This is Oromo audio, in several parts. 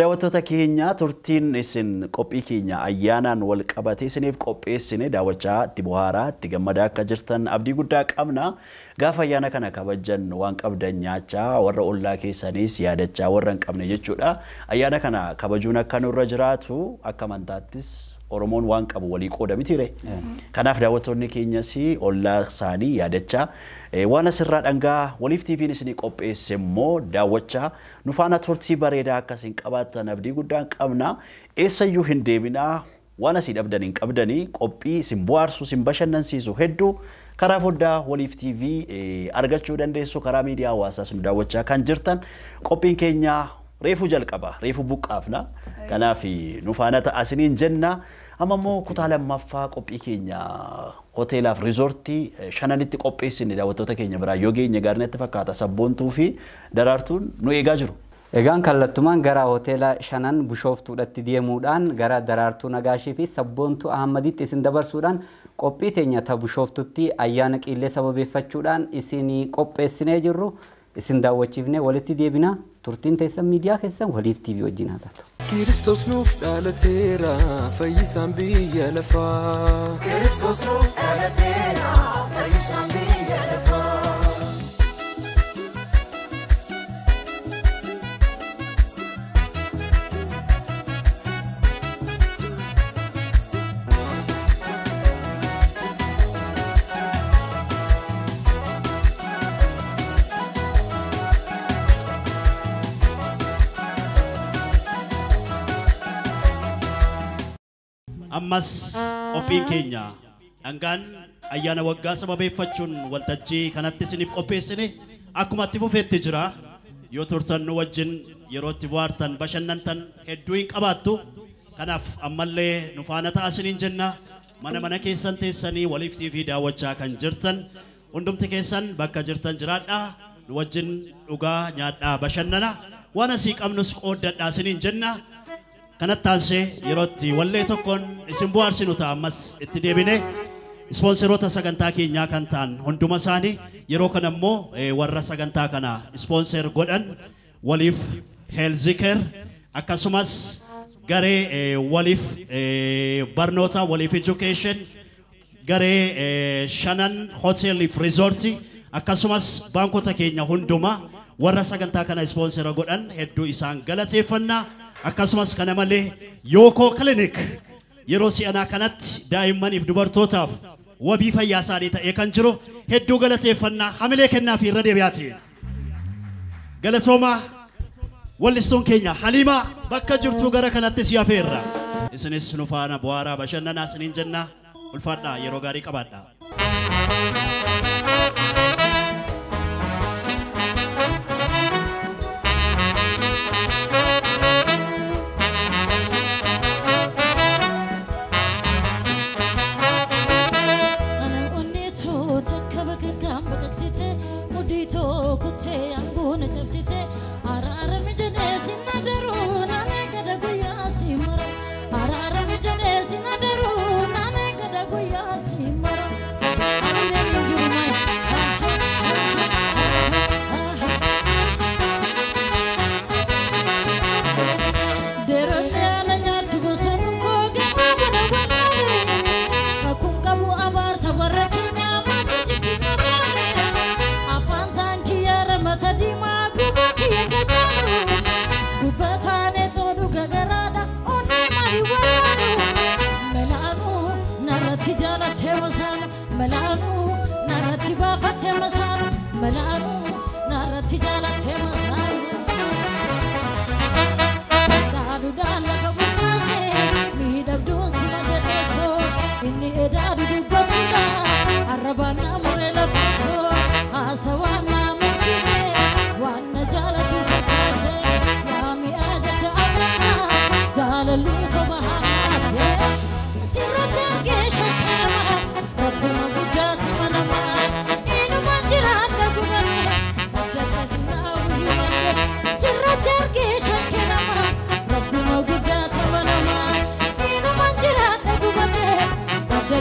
daawwattoota keenya turtiin isin qophii keenya ayyaanaan wal qabatee isiniif qopheessine daawwachaa itti bohaaraa itti gammadaa akka jirtan abdii guddaa qabna. Gaafa ayyaana kana kabajan waan qabdan nyaachaa warra ollaa keessanis yaadachaa warra hin qabne jechuudha. Ayyaana kana kabajuun akka nurra jiraatu akka amantaattis Oromoon waan qabu walii qooda mitire. Kanaaf daawwattoonni keenyas ollaa isaanii yaadachaa waan asirraa dhangaa waliif TV'n isinii qopheesse immoo daawwachaa nu faana turtii bareedaa akkasiin qabaatan abdii guddaan qabna. Eessayyuu hin deebinaa waan asii dhabdan hin qabdanii qophii isin bohaarsu isin bashannansiisu hedduu karaa foddaa waliif TV argachuu dandeessu karaa miidiyaa hawaasaas nu daawwachaa kan jirtan qophiin keenya reefu jalqaba reefu buqqaafna. Kanaaf nu faana ta'asiniin jenna. Amma immoo kutaa lammaffaa qophii keenya hoteelaaf riizortii shananitti qopheessine daawwattoota keenya biraa yoo geenye gaariitti fakkaata sabboontuu fi daraartuun nu eegaa jiru. Egaan kallattumaan gara hoteela shanan Bishooftuudhaatti deemuudhaan gara daraartuu Nagaashii fi sabboontuu Ahmaditti isin dabarsuudhaan qophii teenya ta Bishooftutti ayyaana qiillee sababeeffachuudhaan isinii qopheessinee jirru isin daawwachiifnee walitti deebina. Turtiin teessan miidiyaa keessan waliif TV wajjin haa taatu. Kiristoos nuuf dhalateera fayyisaan biyya lafaa. Kiristoos nuuf dhalateera fayyisaan biyya lafaa. Ammas qophiin keenya dhangaan ayyaana waggaa sababeeffachuun waltajjii kanatti isiniif qopheessine akkuma itti fufeetti jira. Yoo turtan nu wajjin yeroo itti bohaartan bashannantan hedduu hin qabaattu. Kanaaf ammallee nu faana ta'asiniin jenna. Mana keessan teessanii waliif TV daawwachaa kan jirtan hundumti keessan bakka jirtan jiraadhaa. Nu wajjin dhugaa nyaadhaa bashannana waan asii qabnus qooddadhaa isiniin jenna. Kanattanse yerootti wallee tokkoon isin bohaarsinu ta'a ammas itti deebine ispoonseroota sagantaa keenyaa kan ta'an hunduma isaanii yeroo kana immoo warra sagantaa kana ispoonser godhan waliif Healthcare akkasumas garee waliif barnoota waliif education garee shanan hoteeliif riizortii akkasumas baankota keenya hunduma warra sagantaa kana ispoonsera godhan hedduu isaan galateeffannaa. Akkasumas kana malee Yookoo Clinic yeroo si'anaa kanatti daa'immaniif dubartootaaf wabii fayyaa isaanii ta'ee kan jiru hedduu galateeffannaa hamilee kennaa fi irra deebi'aati. Galatooma wallistuun keenya Haliimaa bakka jirtu gara kanatti si afeerra. Isinis nu faana bohaaraa bashannanaa isiniin jenna ulfaadhaa yeroo gaarii qabaadhaa.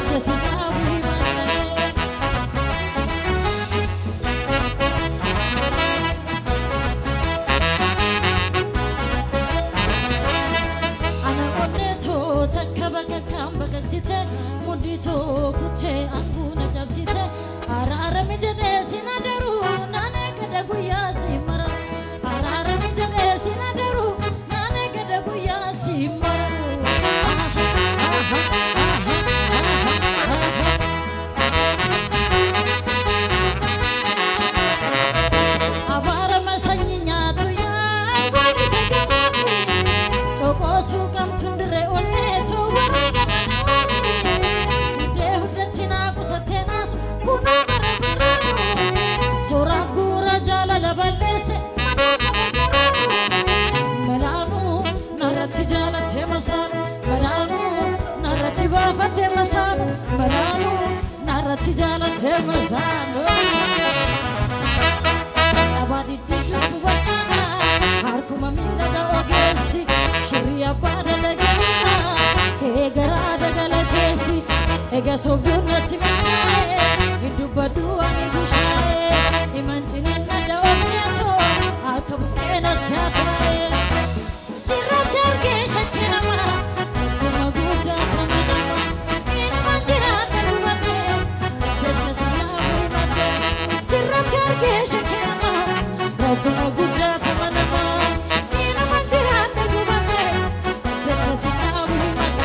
Just mudito kuche anguna jabsite arara mi jene sinadaru nane kada guya simara arara mi jene sinadaru nane kada guya simara abara masanyinya tu ya gori segamatu choko sukam tundre onne to Soraf gura jala la balese Malanu narati jala temasan Malanu narati bafa temasan Malanu narati jala temasan Tabadi didu kubatana Harku mamina da ogesi Shriya bada da gana Egara da galatesi Ega sobduna timae Hidu badua igushae Imanjini nada obseto Akabukena tapae Sirate argesha kenama Kumaguda tamanama Ina manjirata gubate Decha sinabu imate Sirate argesha kenama Kumaguda tamanama Ina manjirata gubate Decha sinabu imate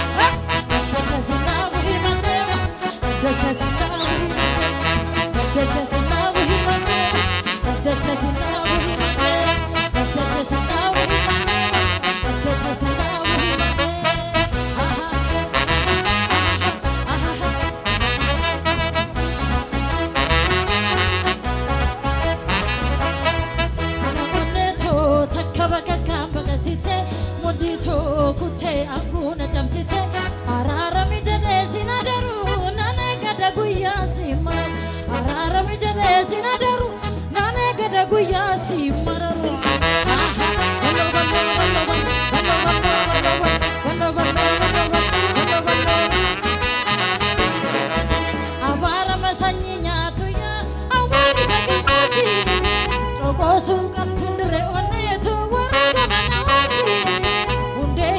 Decha sinabu imate Decha sinabu Mudito kute anguna jamsite arara mi jane sinadaru nane kada guya simar arara mi jane sinadaru nane kada guya simar abara masanyinya tu ya awari sakimati choko sukam tundre onne tu waraga manawati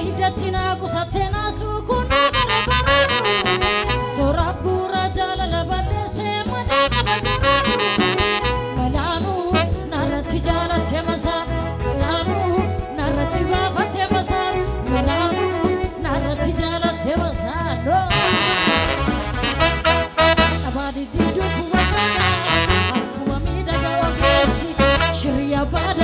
Hidatina kusatena sukuna barabaranu Soraf gura jala labalese madana bagaranu Malanu narati jala temasan Malanu narati wafa temasan Malanu narati jala temasan Chabadi didu tuwakana Akuma midaga wagesi Shriya bada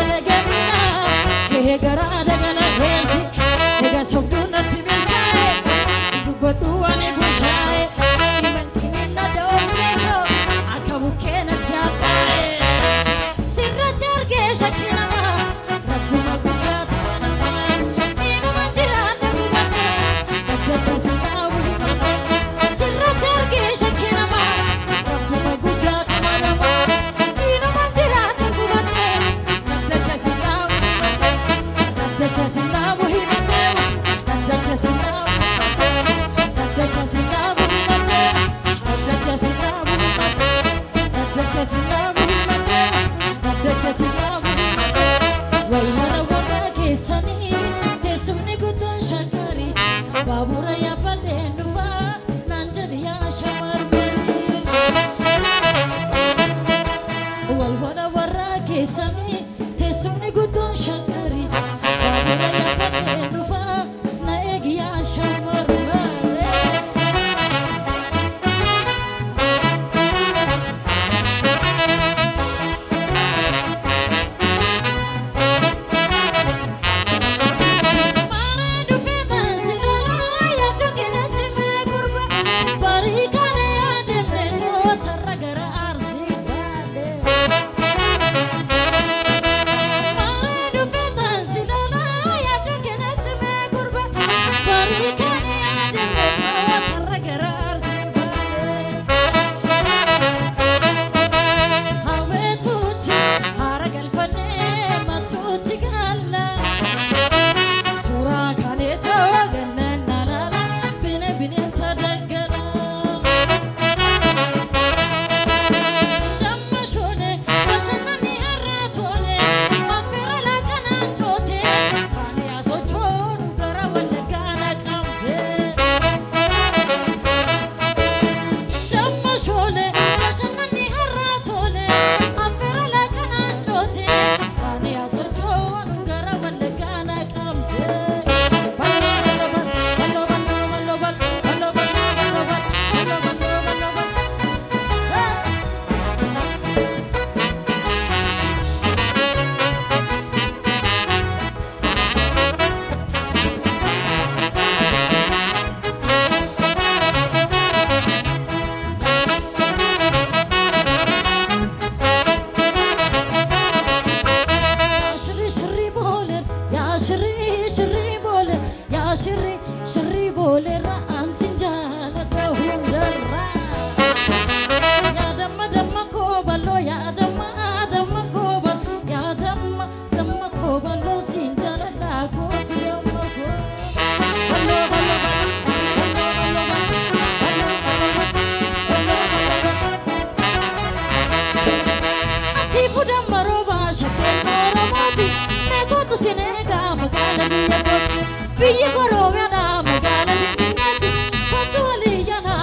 biyyi Oromiyaadha magaala Finfinneeti kottu waliyyaana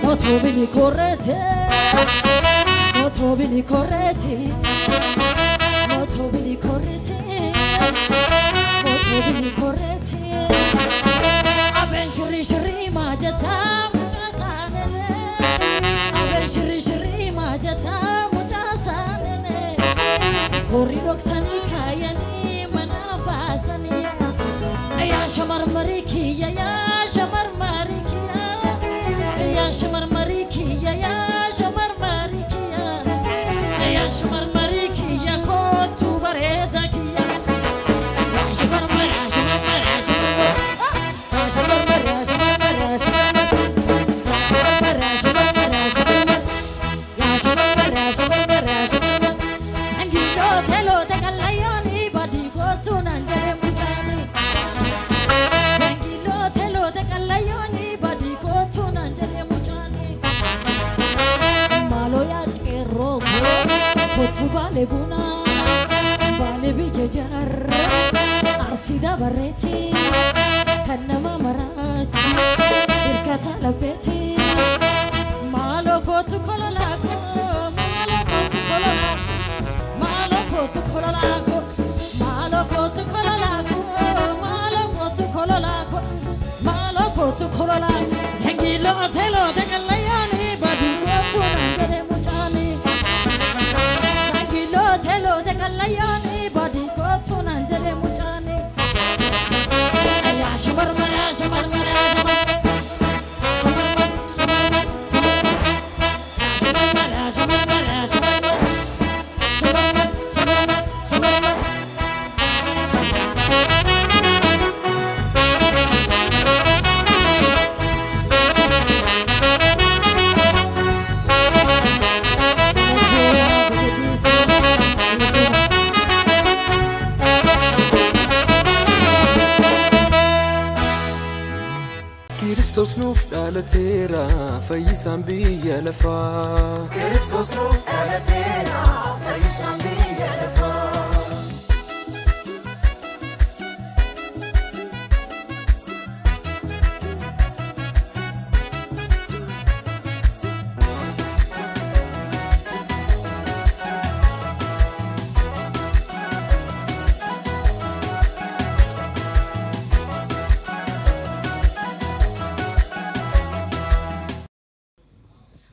motobili korreete motobili korreete motobili korreete motobili korreete aben shiri majata muchasanene aben shiri majata muchasanene hori doksani kayani manabasani ya shamar mariki ya shamar mariki ya shamar mariki ya shamar mariki ya shamar mariki ya kotu bareta kiya ya shamar mariki Bale buna, bale bijajar, arsida barreti, kanama marachi, irkata lapeti, malo kotu kololako, malo kotu kololako, malo kotu kololako, malo kotu kololako, malo kotu kololako, malo kotu kololako, zengilo atelo dekalayani, badi kotu nangere muchani. Telo de kalayani body ko tunan jere mutani aya shabar mara shabar mara Kristos nuf dhalatera fayyisaan biyya lafaa Kristos nuf dhalatera fayyisaan biyya lafaa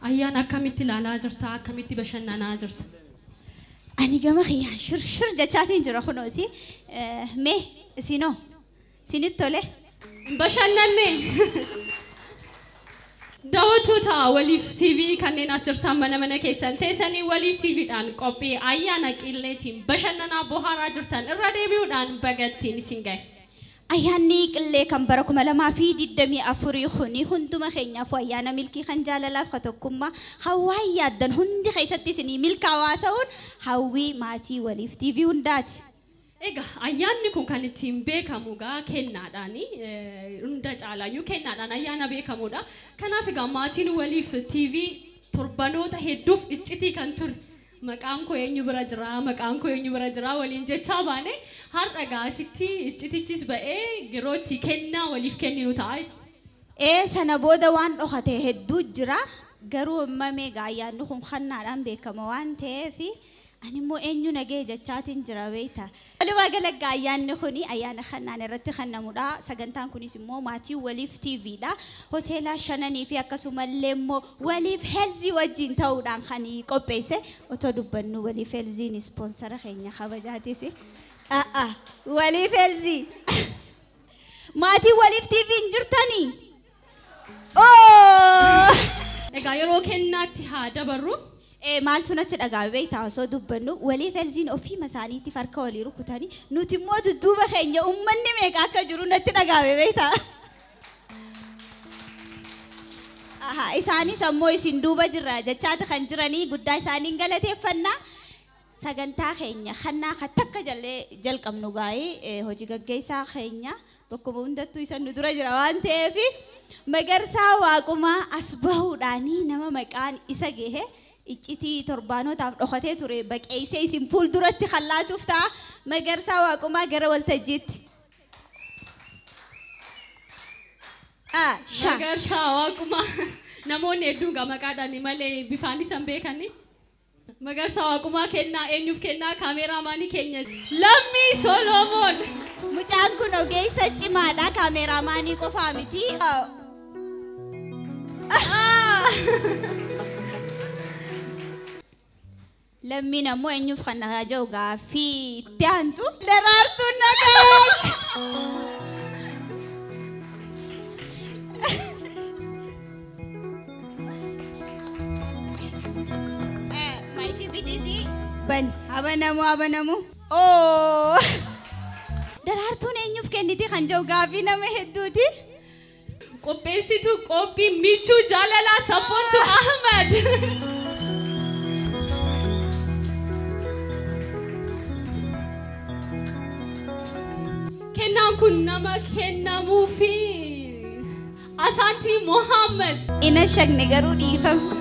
أيانا كميتي لا جرتا كميتي بشننا جرتا أنا جماعة خيان شر جاتين جرا خنوتي مه سينو تولي بشنني دعوتو تا وليف تي في كاني ناصرتا من كيسان تيساني وليف تي في دان كوبي أيانا كيلتين بشننا بوهارا جرتان الراديو دان بغتين سينجاي أياني كله كم بركم لما في دمي أفوري خني هندو خينا فأيانا ملكي خنجال لا فتوكما هواي يدن هندي خيستي سني ملك واسون هوي ماتي وليف تي في وندات إيجا أياني كون كان تيم بيكاموغا كنا داني رندج على يو كنا دان أيانا بيكامودا كان في جاماتين وليف تي في تربانو تهدوف إتشتي كانتور مكان كوي برجرا مكان كوي برجرا ولين جتابانه هر رجاسيتي إتشتيش بقى جروتي كنا وليف كني نتاعي إيه سنة بودا وان أخته هدو جرا جرو مامي جايا نخم خنا رام بكموان تافي أنا مو إنيو نجي جتاتين جراويتا ولو أقولك جايا نخوني أيانا خنا نرتي خنا مودا سجنتان كوني سمو ماتي وليف تي في دا هوتيلا شناني في أكاسوما لمو وليف هلزي وجين تاودان خاني كوبيسه وتدبنو وليف هلزي نسبونسر خينيا خبجاتي سي وليف هلزي ماتي وليف تي في انجرتاني أوه إيجا يلو كنا تهادا برو مال سنة الأجابة تاسو دبنو ولي فلزين أو في مساني تفرق ولي ركوتاني نتيمو تدوبة خينيا أمني ميكا كجرو نت الأجابة تا إساني سمو يسندوبة جرا جتشات خنجراني قداي ساني غلطة فنا سجنتا خينيا خنا خطك جل كم نوعي هوجي جيسا خينيا بكم دتو يسون ندرا جروان تيفي مگر سا واقما أسبهو داني نما مكان إساجه إجتي تربانو تاف أخته تري بق أي شيء سيمبل درت خلّات شفتا مگر سا واقما جرا والتجت Magarsaa waaquma namoonni hedduun maqaadhaan malee bifaan isaan beekani. Magarsaa waaquma kennaa eenyuuf kennaa kaameraamaanii keenya Lammii Solomoon. Mucaan kun ogeessa cimaadha kaameraamaanii qofaa miti. Lammiin ammoo eenyuuf kan aja'u gaaffii itti aantu Daraartuun Nagaash. Maayikii fiditi. Ban abanamu. Oh. Daraartuun eenyuuf kenniti kan jedhu gaaffii nama hedduuti. Qopheessituu qophii Michuu Jaalalaa Sabboontuu Ahmed. Kennaan kun nama kennamuufi Asaantii Mohammed. Ina shaqne garuu dhiifama.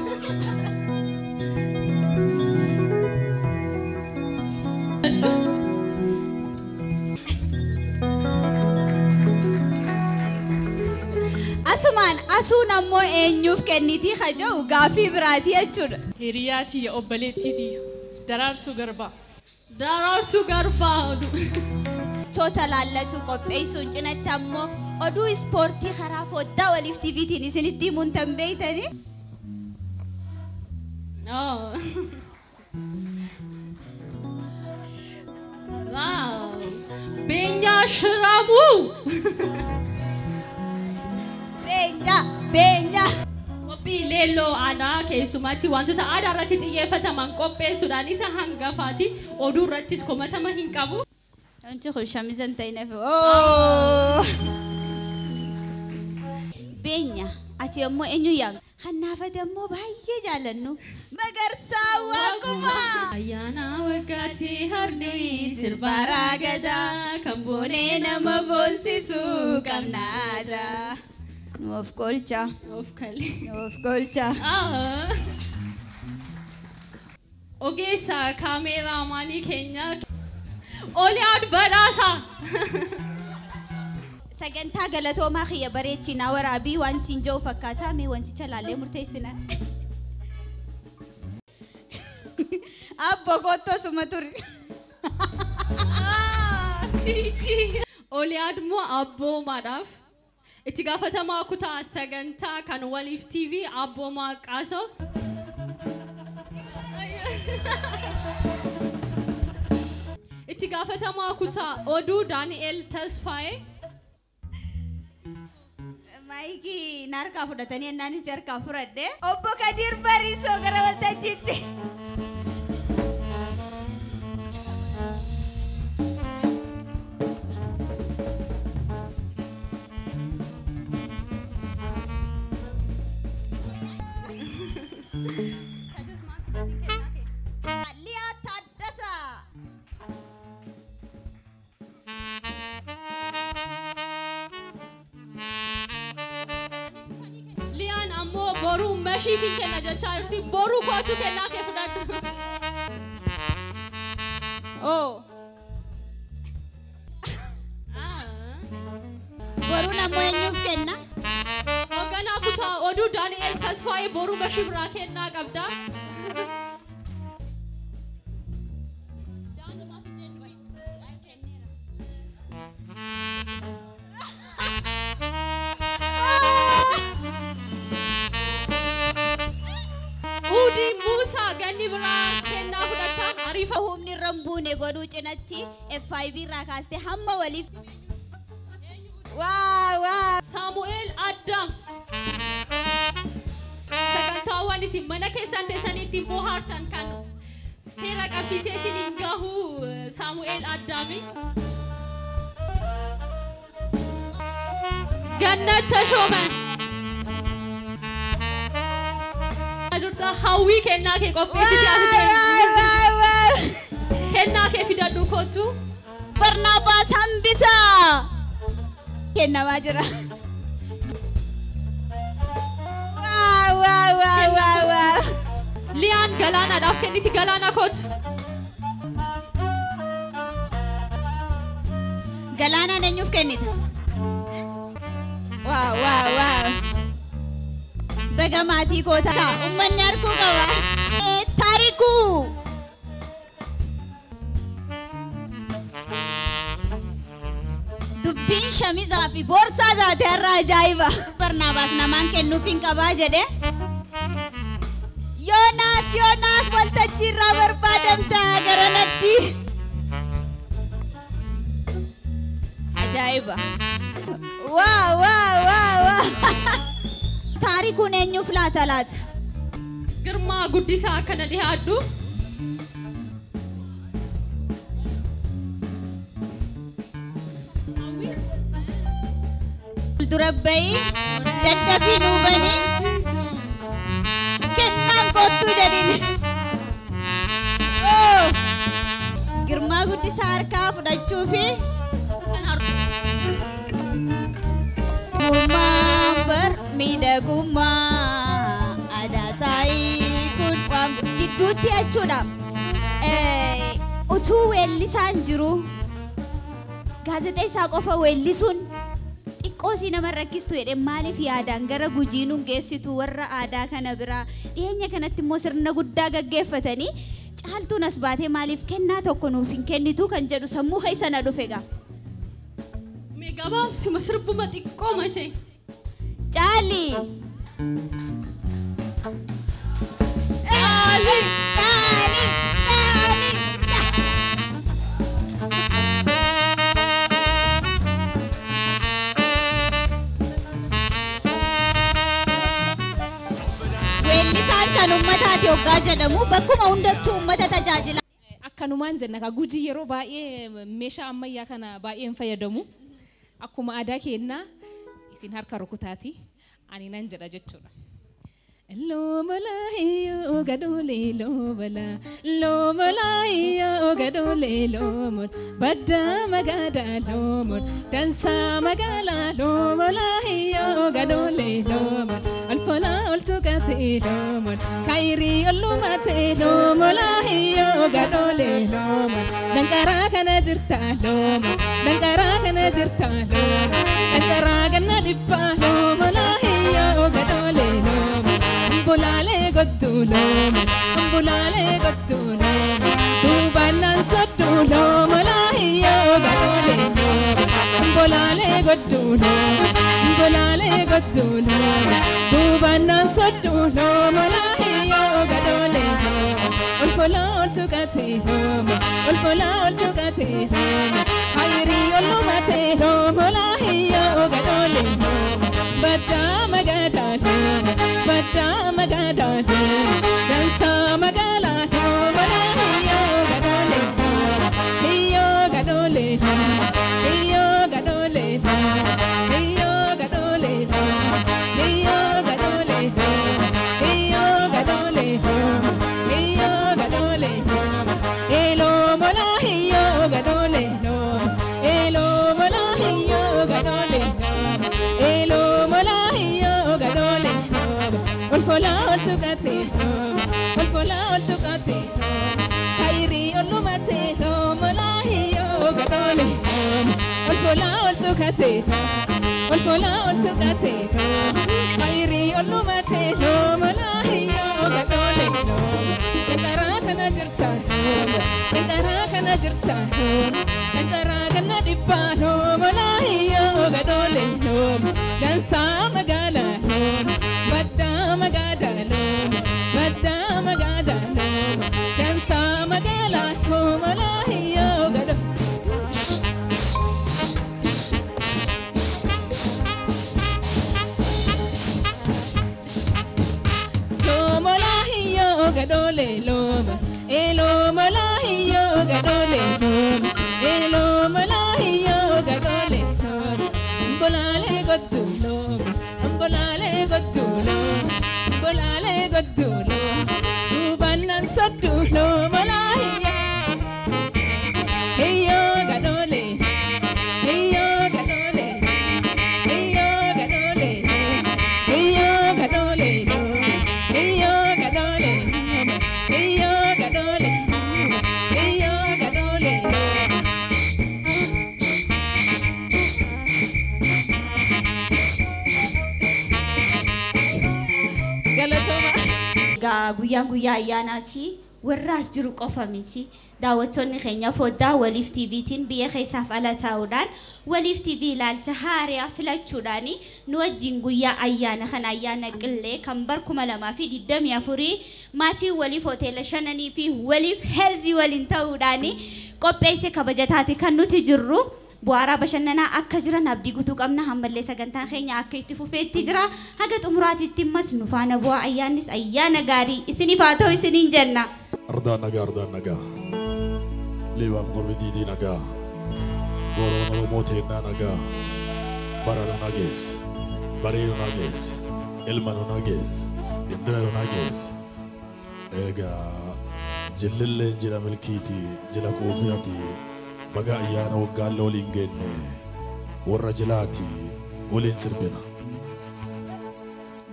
Asuun ammoo eenyuuf kenniti kaja'u gaaffii biraati jechuudha. Hiriyaati obboleettiiti Daraartuu Garbaa. Daraartuu Garbaa. Toota laallatu qopheessuun cinatti ammoo oduu ispoortii karaa foddaa waliif TVtiin isinitti himuun tan beeytanii. Wow. Beenyaa Shiraamuu. Beenya. Qophii leelloo aadaa keessumatti wantoota aadaa irratti xiyyeeffataman qopheessuudhaan isa hangafaati oduu irrattis komatama hin qabu. Wanti kun shamizan ta'in Beenya ati ammoo eenyu yaamta? Kan naafate ammoo baay'ee jaalannu Magarsaa waaquma. Ayyaana waggaatti harni Sirbaaraa gadaa kan boonee nama boonsisu qabnaadha. Of kolcha. Ogeessa kaameraamaanii keenya Oliyaad Badhaasaa. Sagantaa galatoomaa kiyya bareechinaa waraabii waan siin jedhu fakkaataa mee wanticha laallee murteessina. Abbo kottoo suma turi. Oliyaad moo abboomaadhaaf itti gaafatamaa kutaa sagantaa kan waliif TV abboomaa qaasoo. Itti gaafatamaa kutaa oduu Daani'el Tasfaayee. Maayikii na harkaa fudhatanii ennaanis harkaa fudhadhe. Obbo Kadir Barisoo gara waltajjiitti. Liyaa Taaddasaa. Liyaan ammoo boruu mashiitiin kenna jechaa jirti. Boruu kootu kennaa kee fudhadhu. Boruun ammoo eenyuuf kenna? Hoogganaa kutaa oduu Daani'el Tasfaayee boruu mashii biraa kennaa qabda. Udi Musa ganni biraa kennaa fudhatta. Ariifa Humni rambuune godhuu cinatti F5 irraa kaastee hamma waliif. Wow. Saamu'eel Addaam. Sagantaawwan isin mana keessan teessanii ittiin bohaartan kan seera qabsiisee isiniin gahu Saamu'eel Addaami. Gannat Tashooman. Adurta hawwii kennaa kee qopheessiti asirratti. Kennaa kee fidadhu kottu. Barnaabaas Hambisaa. Kennamaa jira. Wow. Liyaan galaanaadhaaf kenniti galaana kottu. Galaanaan eenyuuf kennita? Wow. واو بقماتي كوتا ومن نركو قوا تاريكو دبين شميزة في بورصة ذات الرجايبة برناباس نمان كنو فين كباجة ده يوناس والتجير رابر بادم تاغرانتي عجايبة واو تاريكو نينيو فلاتالات Girma guddisaa kana dhiyaadhu. durabbai daddafi nubani kennan kottu jedhin girma guddisaa harkaa fudhachuu fi Mumambar miidhagummaa aadaa saayii kun waan jidduutti jechuudha. Utuu weellisaan jiru gaazexeessaa qofa weellisuun xiqqoo si nama rakkistu jedhe maaliif yaadaan gara gujiinuun geessitu warra aadaa kana biraa dhiyeenya kanatti immoo sirna guddaa gaggeeffatanii caaltuun as baatee maaliif kennaa tokko nuuf hin kennitu kan jedhu sammuu keessa na dhufe gaa. Gabaaf sima sirbuma xiqqoo mashee. Charlie. Weellisaan kan uummataati hoggaa jedhamu bakkuma hundattuu uummata tajaajila. Akkanumaan jenna ka gujii yeroo baay'ee meeshaa ammayyaa kana baay'een fayyadamu. Akkuma aadaa keenyaa isin harka rukutaati ani nan jedha jechuudha. Loomala hiyyoo gadoolee loomala hiyyoo gadoolee loomol baddaa magaalaa loomol dansaa magaalaa loomala hiyyoo gadoolee loomol olfolaa oltuqatee loomol kaayirii ollumatee loomala hiyyoo gadoolee loomol danqaraa kana jirta loomol danqaraa kana jirta loomol danqaraa ganna dhibbaa loomala hiyyoo gadoolee loomol. Ambulale godulom, dubanan sodulom, lahiyo gadolom. Ambulale godulom, dubanan sodulom, lahiyo gadolom. Olfola oltukatilom, hayri olumatilom, lahiyo gadolom. Badda magadalom. Badda magadalo, dansa magalalo, hiyo gadole, hiyo gadole, hiyo gadole, hiyo gadole, hiyo gadole, hiyo gadole, hiyo gadole, elo mola hiyo gadole, elo mola hiyo gadole, elo mola hiyo gadole. Olfola oltukate, kairi olumate, malahiyo gadole. Olfola oltukate, kairi olumate, malahiyo gadole. Danqara kana jirta, danqara kana dhibba, malahiyo gadole. Dansa magala. Badda magadalo, dansa magalalo, malahiyo gado. Lo malahiyo gadole loma, elo malahiyo gadole loma, elo malahiyo gadole loma. Bolale godulo, bolale godulo. Bolale godulo, dubanan sodulo, malahiya. Heyo gadole, heyo gadole, heyo gadole, heyo gadole, heyo gadole, heyo gadole, heyo gadole. guyyaa ayyaanaati warraas jiru qofa miti daawwattoonni keenya foddaa waliif TVtiin biyya keessaaf ala taa'uudhaan waliif TV ilaalcha haaraa filachuudhaan nu wajjin guyyaa ayyaana kan ayyaana qillee kan bar 2024 maatii waliif hoteela shananii fi waliif heelzii waliin ta'uudhaan qopheesse kabajataati kan nuti jirru. Bu'aaraa bashannanaa akka jiran abdii guutuu qabna hammallee sagantaan keenya akka itti fufeetti jira haga xumuraatitti mas nu faana bu'aa ayyaannis ayyaana gaarii isiniif haa ta'u isiniin jenna. Ardaan nagaa Liiwaan Gorbitiitii nagaa Goroon Oromoo teennaa nagaa Baranu nagees Bareedu nagees Ilmanu nagees Indirayu nagees Egaa jillilleen jila milkiitii jila quufiyatii baga ayyaana waggaan waliin geenne warra jilaati waliin sirbina.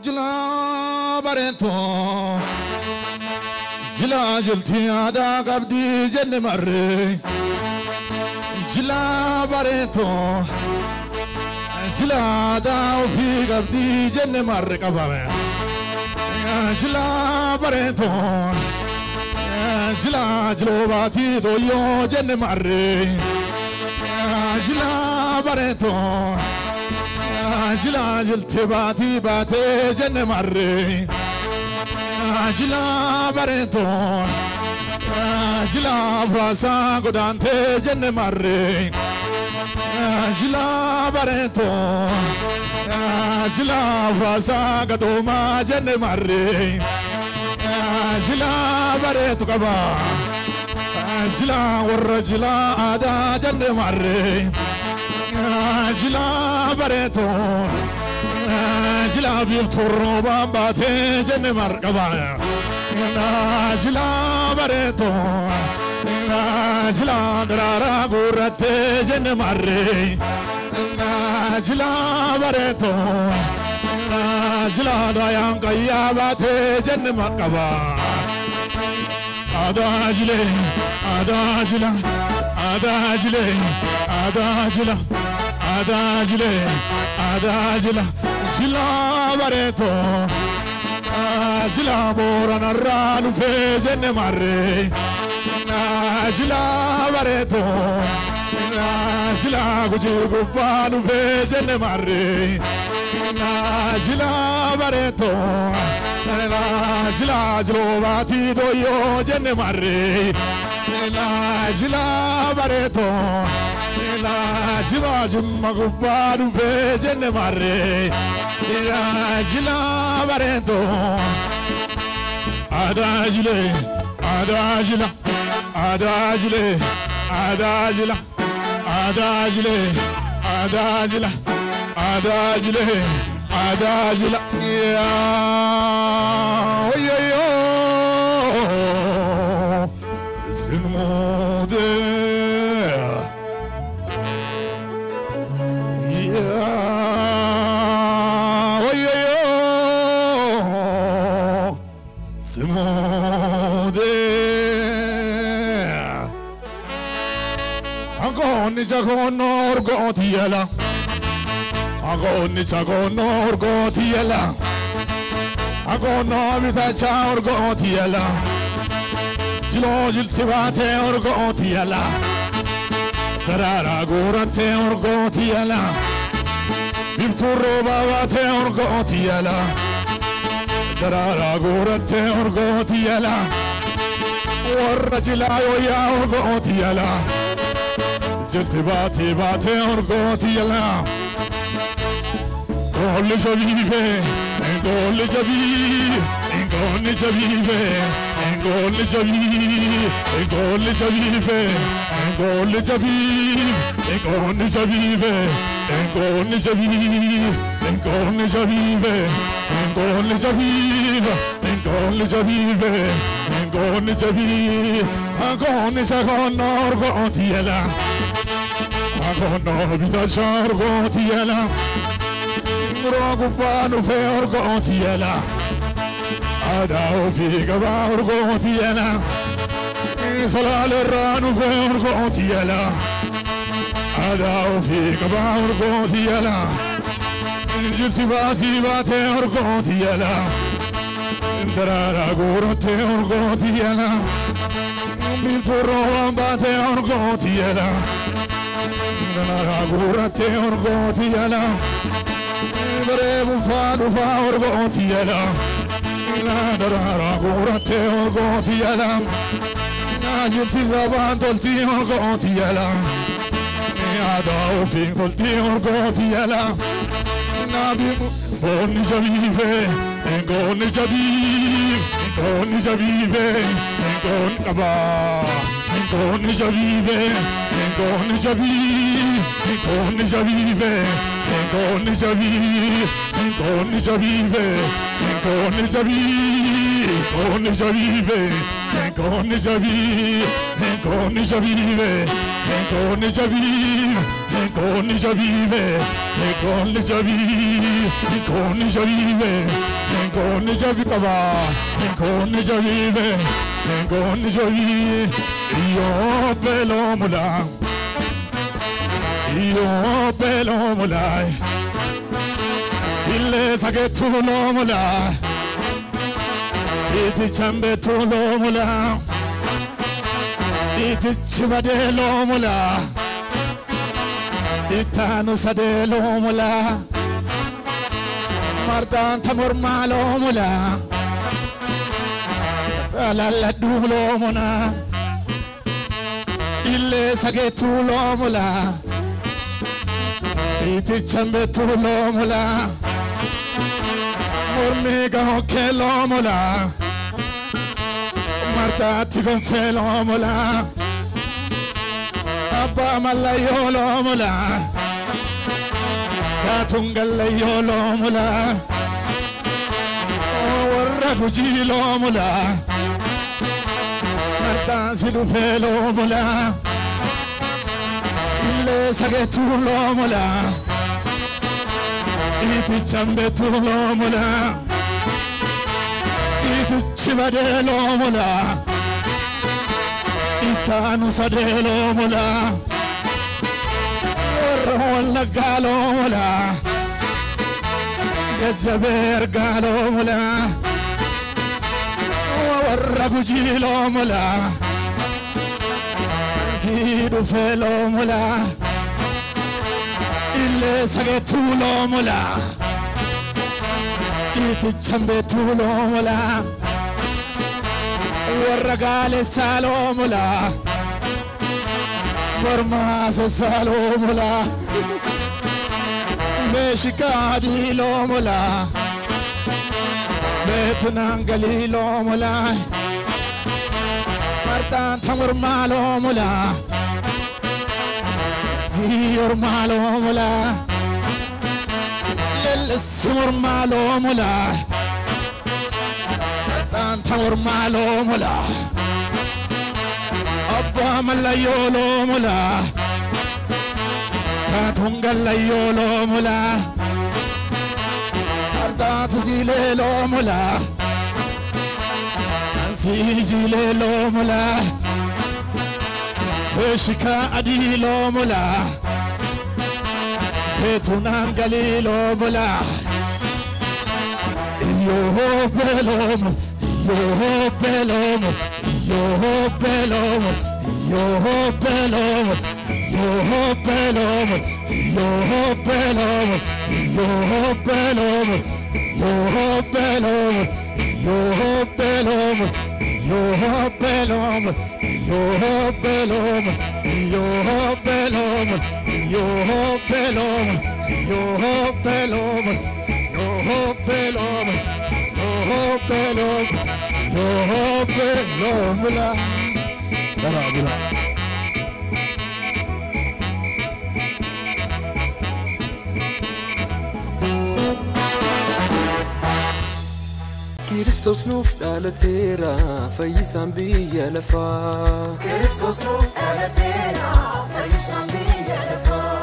Jila bareentoo jila jiltii aadaa qabdii jenne marree jila bareentoo jila aadaa ofii qabdii jenne marree qabame jila bareentoo. Jila jilobati toyo jenne marre jila bareto jila jiltibati bate jenne marre jila bareto jila frasa godante jenne marre jila bareto jila frasa gadoma jenne marre jila bareetu qaba jila warra jila aadaa jenne marre jila bareetu jila biiftuu roobaan baatee jenne marre qaba jila bareetu jila daraaraa guurrattee jenne marre jila bareetu jila dayaan qayyaa baatee jenne maqaba adajile adajila adajile adajila adajile adajila jila bareeto jila booranarraa dhufee jenne marre jila bareeto jila gujii gubbaa dhufee jenne marre jila bareeto jila jilobati toyo jenne marre jila bareeto jila jimma gubbaa dhufee jenne marre jila bareeto adajile adajila adajile adajila adajile adajila adajile adajila ya oyo yo sinmode ya oyo yo sinmode agoni jagono orgotiyala agoni jagono orgotiyala agono bitacha orgotiyala jilo jiltibate orgotiyala darara gurante orgotiyala bibturo babate orgotiyala darara gurante orgotiyala warra jilayo ya orgotiyala jiltibate bate orgotiyala Golle javive, golle javive, golle javive, golle javive, golle javive, golle javive, golle javive, golle javive, golle javive, golle javive, golle javive, golle javive, golle jagono orgotiyala, gono bitacha orgotiyala. Rogo pano fe orgotiyala ada ofi gaba orgotiyala salale ranu fe orgotiyala ada ofi gaba orgotiyala jiltibati bate orgotiyala Darara gurate orgoti yala Bituro ambate orgoti yala Darara gurate orgoti yala Brevu fadu fa orgoti yala Darara gurate orgoti yala Najiti zaban tolti orgoti yala Ada ofin tolti orgoti yala Nabi bonni javive Engoni javive Engoni javive Engoni kaba Engoni javive Engoni javive Engoni javive Engoni javive Engoni javive Engoni javive Engoni javive Engoni javive Engoni javive Engoni javive Engoni javive Engoni javive Engoni javive Engoni javive kaba Engoni javive Engoni javive Io pelo mula Io pelo mula Ille sagetu lo mula Iti chambe tu lo mula Iti chibade lo mula Itanu sade lo mula Mardan tamur malo mula Alala du lo mula Ille sagetu lo mula Iti chambe tu lo mula Murmiga hoke lo mula Marda ti gonfe lo mula Abba malayo lo mula Katungalayo lo mula Warra guji lo mula Marda silufe lo mula Ille sagetu lo mula Iti chambe tu lo mula Iti chibade lo mula Itanu sade lo mula Warra walla galo mula Jajjaber galo mula Warra guji lo mula Zidu fe lo mula Ille sagetu lo mula Iti chambe tu lo mula Warra gale salo mula Warma se salo mula Veshika di lo mula Vetunangali lo mula Martan tamur malo mula Ziyor malo mula Lelesmur malo mula Martan tamur malo mula Abba malayo lo mula Katungalayo lo mula Arda tuzile lo mula Ansijile lo mula Feshika adi lo mula Fetunangali lo mula Iyo belom Iyo belom Iyo belom Iyo belom Iyo belom Iyo belom Iyo belom Iyo belom Iyo belom Iyo belom Iyo belom Iyo belom Iyo belom Iyo belom Yo belom Yo belom Yo belom la Bala Kristos nuuf dhalateera fayyisaan biyya lafaa Kristos nuuf dhalateera fayyisaan biyya lafaa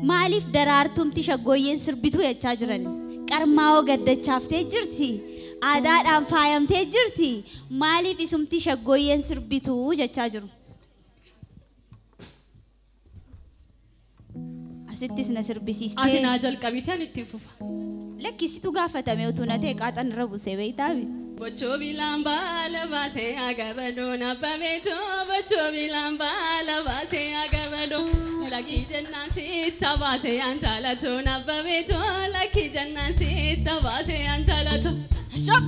maaliif daraartumti shaggooyyeen sirbituu jechaa jiran qarmaa'oo gaddachaaftee jirti aadaadhaan faayamtee jirti maaliif isumti shaggooyyeen sirbituu jechaa jiru asittis na sirbisiistee ati naa jalqabite ani itti fufa lakkisitu gaafatame utuu na ta'e qaaxan irra busee beeytaabi bocho bilamba la base agarrado na pameto bocho bilamba la base agarrado laki jannan sitta base antalato na pameto laki jannan sitta base antalato hashab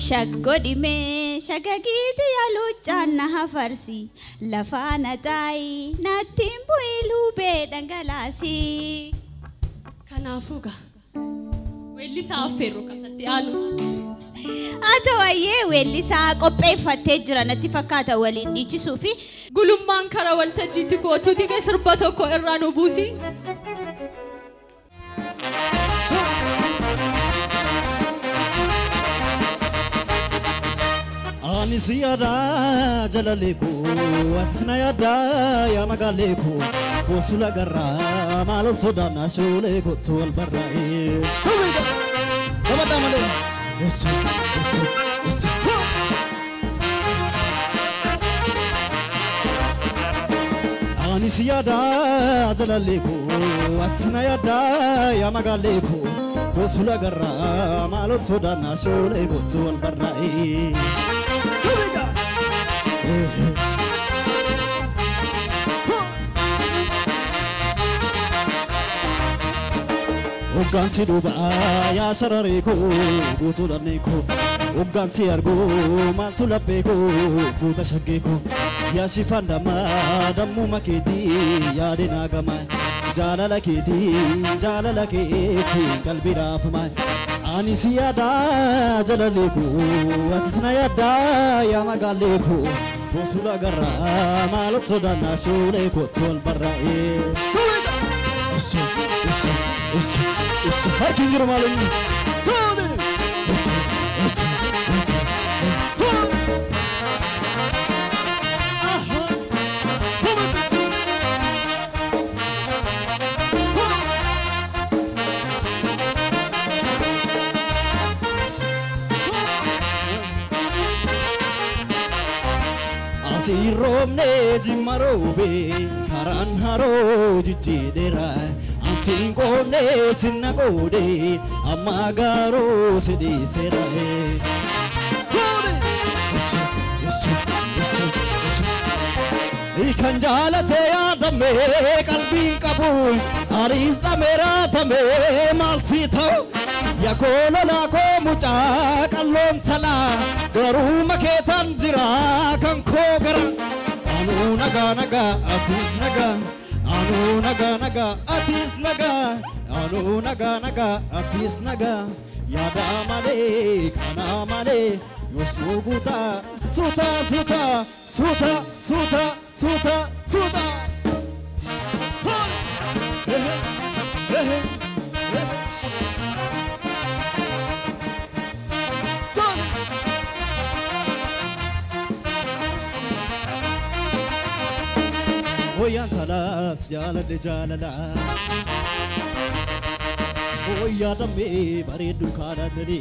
shaggodime shagagiti yaluchanna hafarsi lafana tai natimbu ilube dangalasi kanafuga Wellisaa affeerru kasatti aanu. Ata wayyee wellisaa qopheeffattee jira natti fakkaata waliin dhiichisuu fi gulummaan kara waltajjiitti kootuuti mee sirba tokko irraa nu buusi. Ani siyada jalaleku atisna yada ya magaleku bosula garra malon sodana shule ko tol barrae Come on, let's Ani siyada jalaleku atisna yada ya magaleku bosula garra malon sodana shule ko tol barrae Ogansi duba ya sarareko butulaneko Ogansi argo maltulapeko buta shageko ya shifanda madamu maketi ya denagama jalala keti kalbira fama ani siyada jalaleko atisna yada ya magaleko bosula garra malot sodana shuleko tol barrae It's hiking your malin. Tony. Asi romne jimarobe karan haro jijidera Singone sinagode amagaro sidi serae Ikan jalate adame kalbin kabul aris damera fame malsito yakolo la ko mucha kallon tala garu maketan jira kan ko gara anu naga atis naga Anu naga atis naga yada male kana male yosuguta suta Oyan talas jalala Oyadame baredu kanadani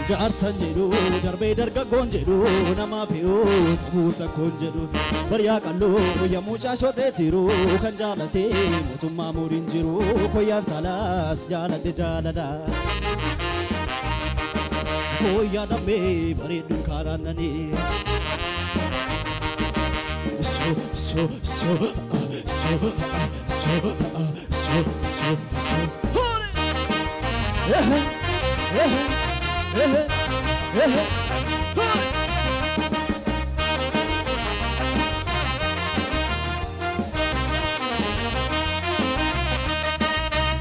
Jar sanjeru darbe darga gonjeru nama feo sabuta konjeru Barya kallo ya mucha shote tiru kanjalate mutuma murinjiru Oyan talas jalala Oyadame baredu kanadani So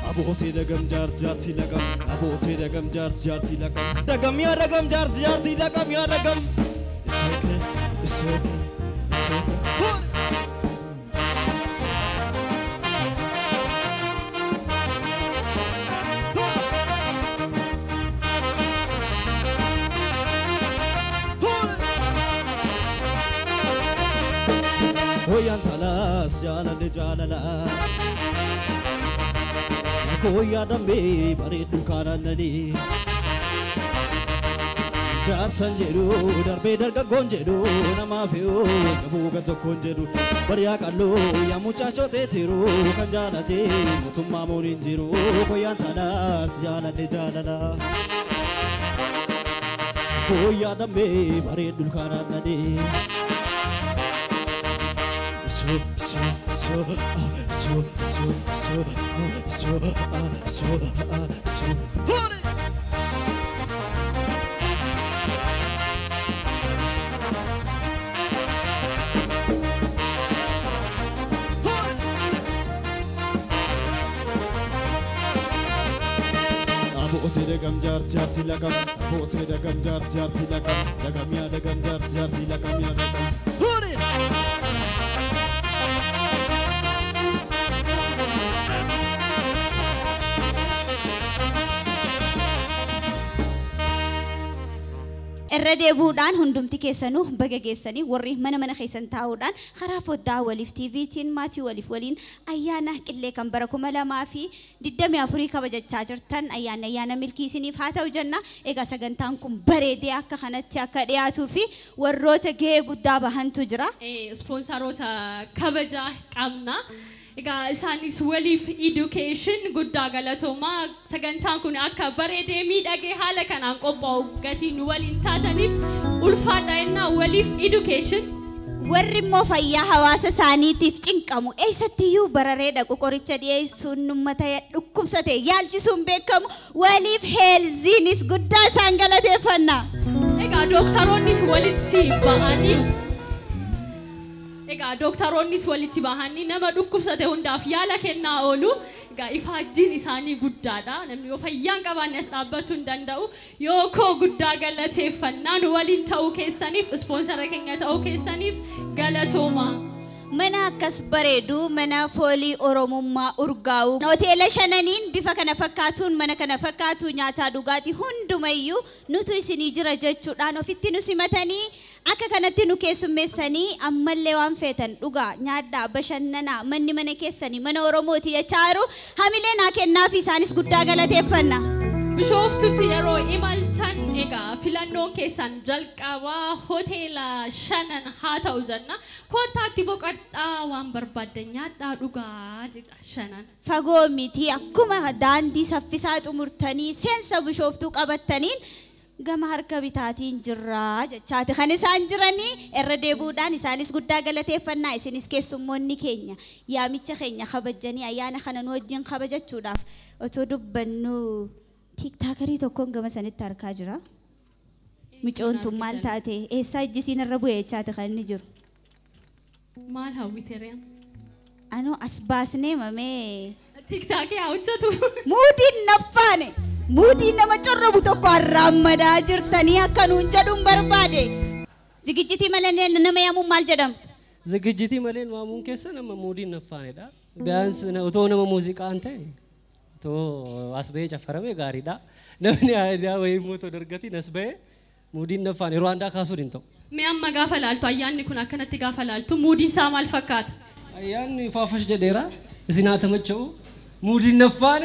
Abote dagam jarti lagam abote dagam jarti lagam dagam ya dagam jarti dagam ya dagam It's okay Hoyan talas jala de jala la Koya dambe bare dukana nani Jar sanjeru darbe darga gonjeru nama feo sabuga tokonjeru bariya kallo ya mucha shote tiru kanjala te mutumma morinjiru Hoyan talas jala de jala la Koya dambe bare dukana nani Abote de gam jar jarti lagam abote de gam jar jarti lagam lagam ya de gam jar jarti lagam ya de gam hore irra deebuudhaan hundumti keessanuu baga geessanii warri mana keessan taa'uudhaan karaa foddaa waliif TVtiin maatii waliin ayyaana qillee kan bara 2024 kabajachaa jirtan ayyaana milkii isiniif haa ta'u jenna. Egaa sagantaan kun bareedee akka kanatti akka dhiyaatuu fi warroota gahee guddaa bahantu jira. Ispoonsaroota kabajaa qabna. Egaa isaanis waliif education guddaa galatoomaa sagantaan kun akka bareedee miidhagee haala kanaan qophaa'u gatiin waliin taataniif ulfaadha innaa waliif education. Warri immoo fayyaa hawaasa isaaniitiif cinqamu eessattiyyuu bararee dhaqu qoricha dhiyeessuun uummata dhukkubsate yaalchisuun beekamu waliif heelziinis guddaa isaan galateeffanna. Egaa dooktaroonnis walitti ba'anii Egaa dooktaroonnis walitti bahanii nama dhukkubsate hundaaf yaala kennaa oolu. Egaa ifaajjiin isaanii guddaadha. Namni yoo fayyaan qabaanne as dhaabbachuu hin danda'u. Yoo koo guddaa galateeffannaan waliin ta'uu keessaniif ispoonsara keenya ta'uu keessaniif galatooma. Mana akkas bareedu mana foolii oromummaa urgaa'u hoteela shananiin bifa kana fakkaatuun mana kana fakkaatu nyaataa dhugaatii hundumayyuu nutu isinii jira jechuudhaan ofitti nu simatanii akka kanatti nu keessummeessanii ammallee waan feetan dhugaa nyaadhaa bashannanaa manni mana keessanii mana oromooti jechaaru hamilee naa kennaafi isaanis guddaa galateeffanna. Bishooftutti yeroo imaltan egaa filannoon keessan jalqabaa hoteela shanan haa ta'u jenna. Koottaatti boqodhaa waan barbaaddan nyaadhaa dhugaa jedha shanan. Fagoo miti akkuma daandii saffisaa xumurtanii seensa bishooftuu qabattaniin gama harka bitaatiin jirraa jechaati kan isaan jiranii irra deebuudhaan isaanis guddaa galateeffannaa isinis keessummoonni keenya yaamicha keenya kabajanii ayyaana kana nu wajjin kabajachuudhaaf otoo dubbannu tiktaakerii tokkoon gama sanitti harkaa jira. Micoontu maal taate eessaa ijjisiin irra bu'ee jechaati kan inni jiru. Maal hawwiteereen? Anoo as baasnee mamee. Tiktaakii hawwachatu. Muudiin naffaane. Muudii nama corrobu tokko arraammadaa jirtanii akka nuun jedhuun barbaade. Zigijjitii malee nama yaamuun maal jedhama? Zigijjitii malee waamuun keessa nama muudiin naffaanedha. Biyaans otoo nama muuziqaan ta'e. To asbee jaffarame gaariidha. Namni aadaa wayii mootoo dargatiin asbee muudin nafaan Rwanda kaasuu din ta'u. Mee amma gaafa laaltu ayyaanni kun akkanatti gaafa laaltu muudin isaa maal fakkaata? Ayyaanni faafash jedheera isin haa tamacha'u muudin nafaan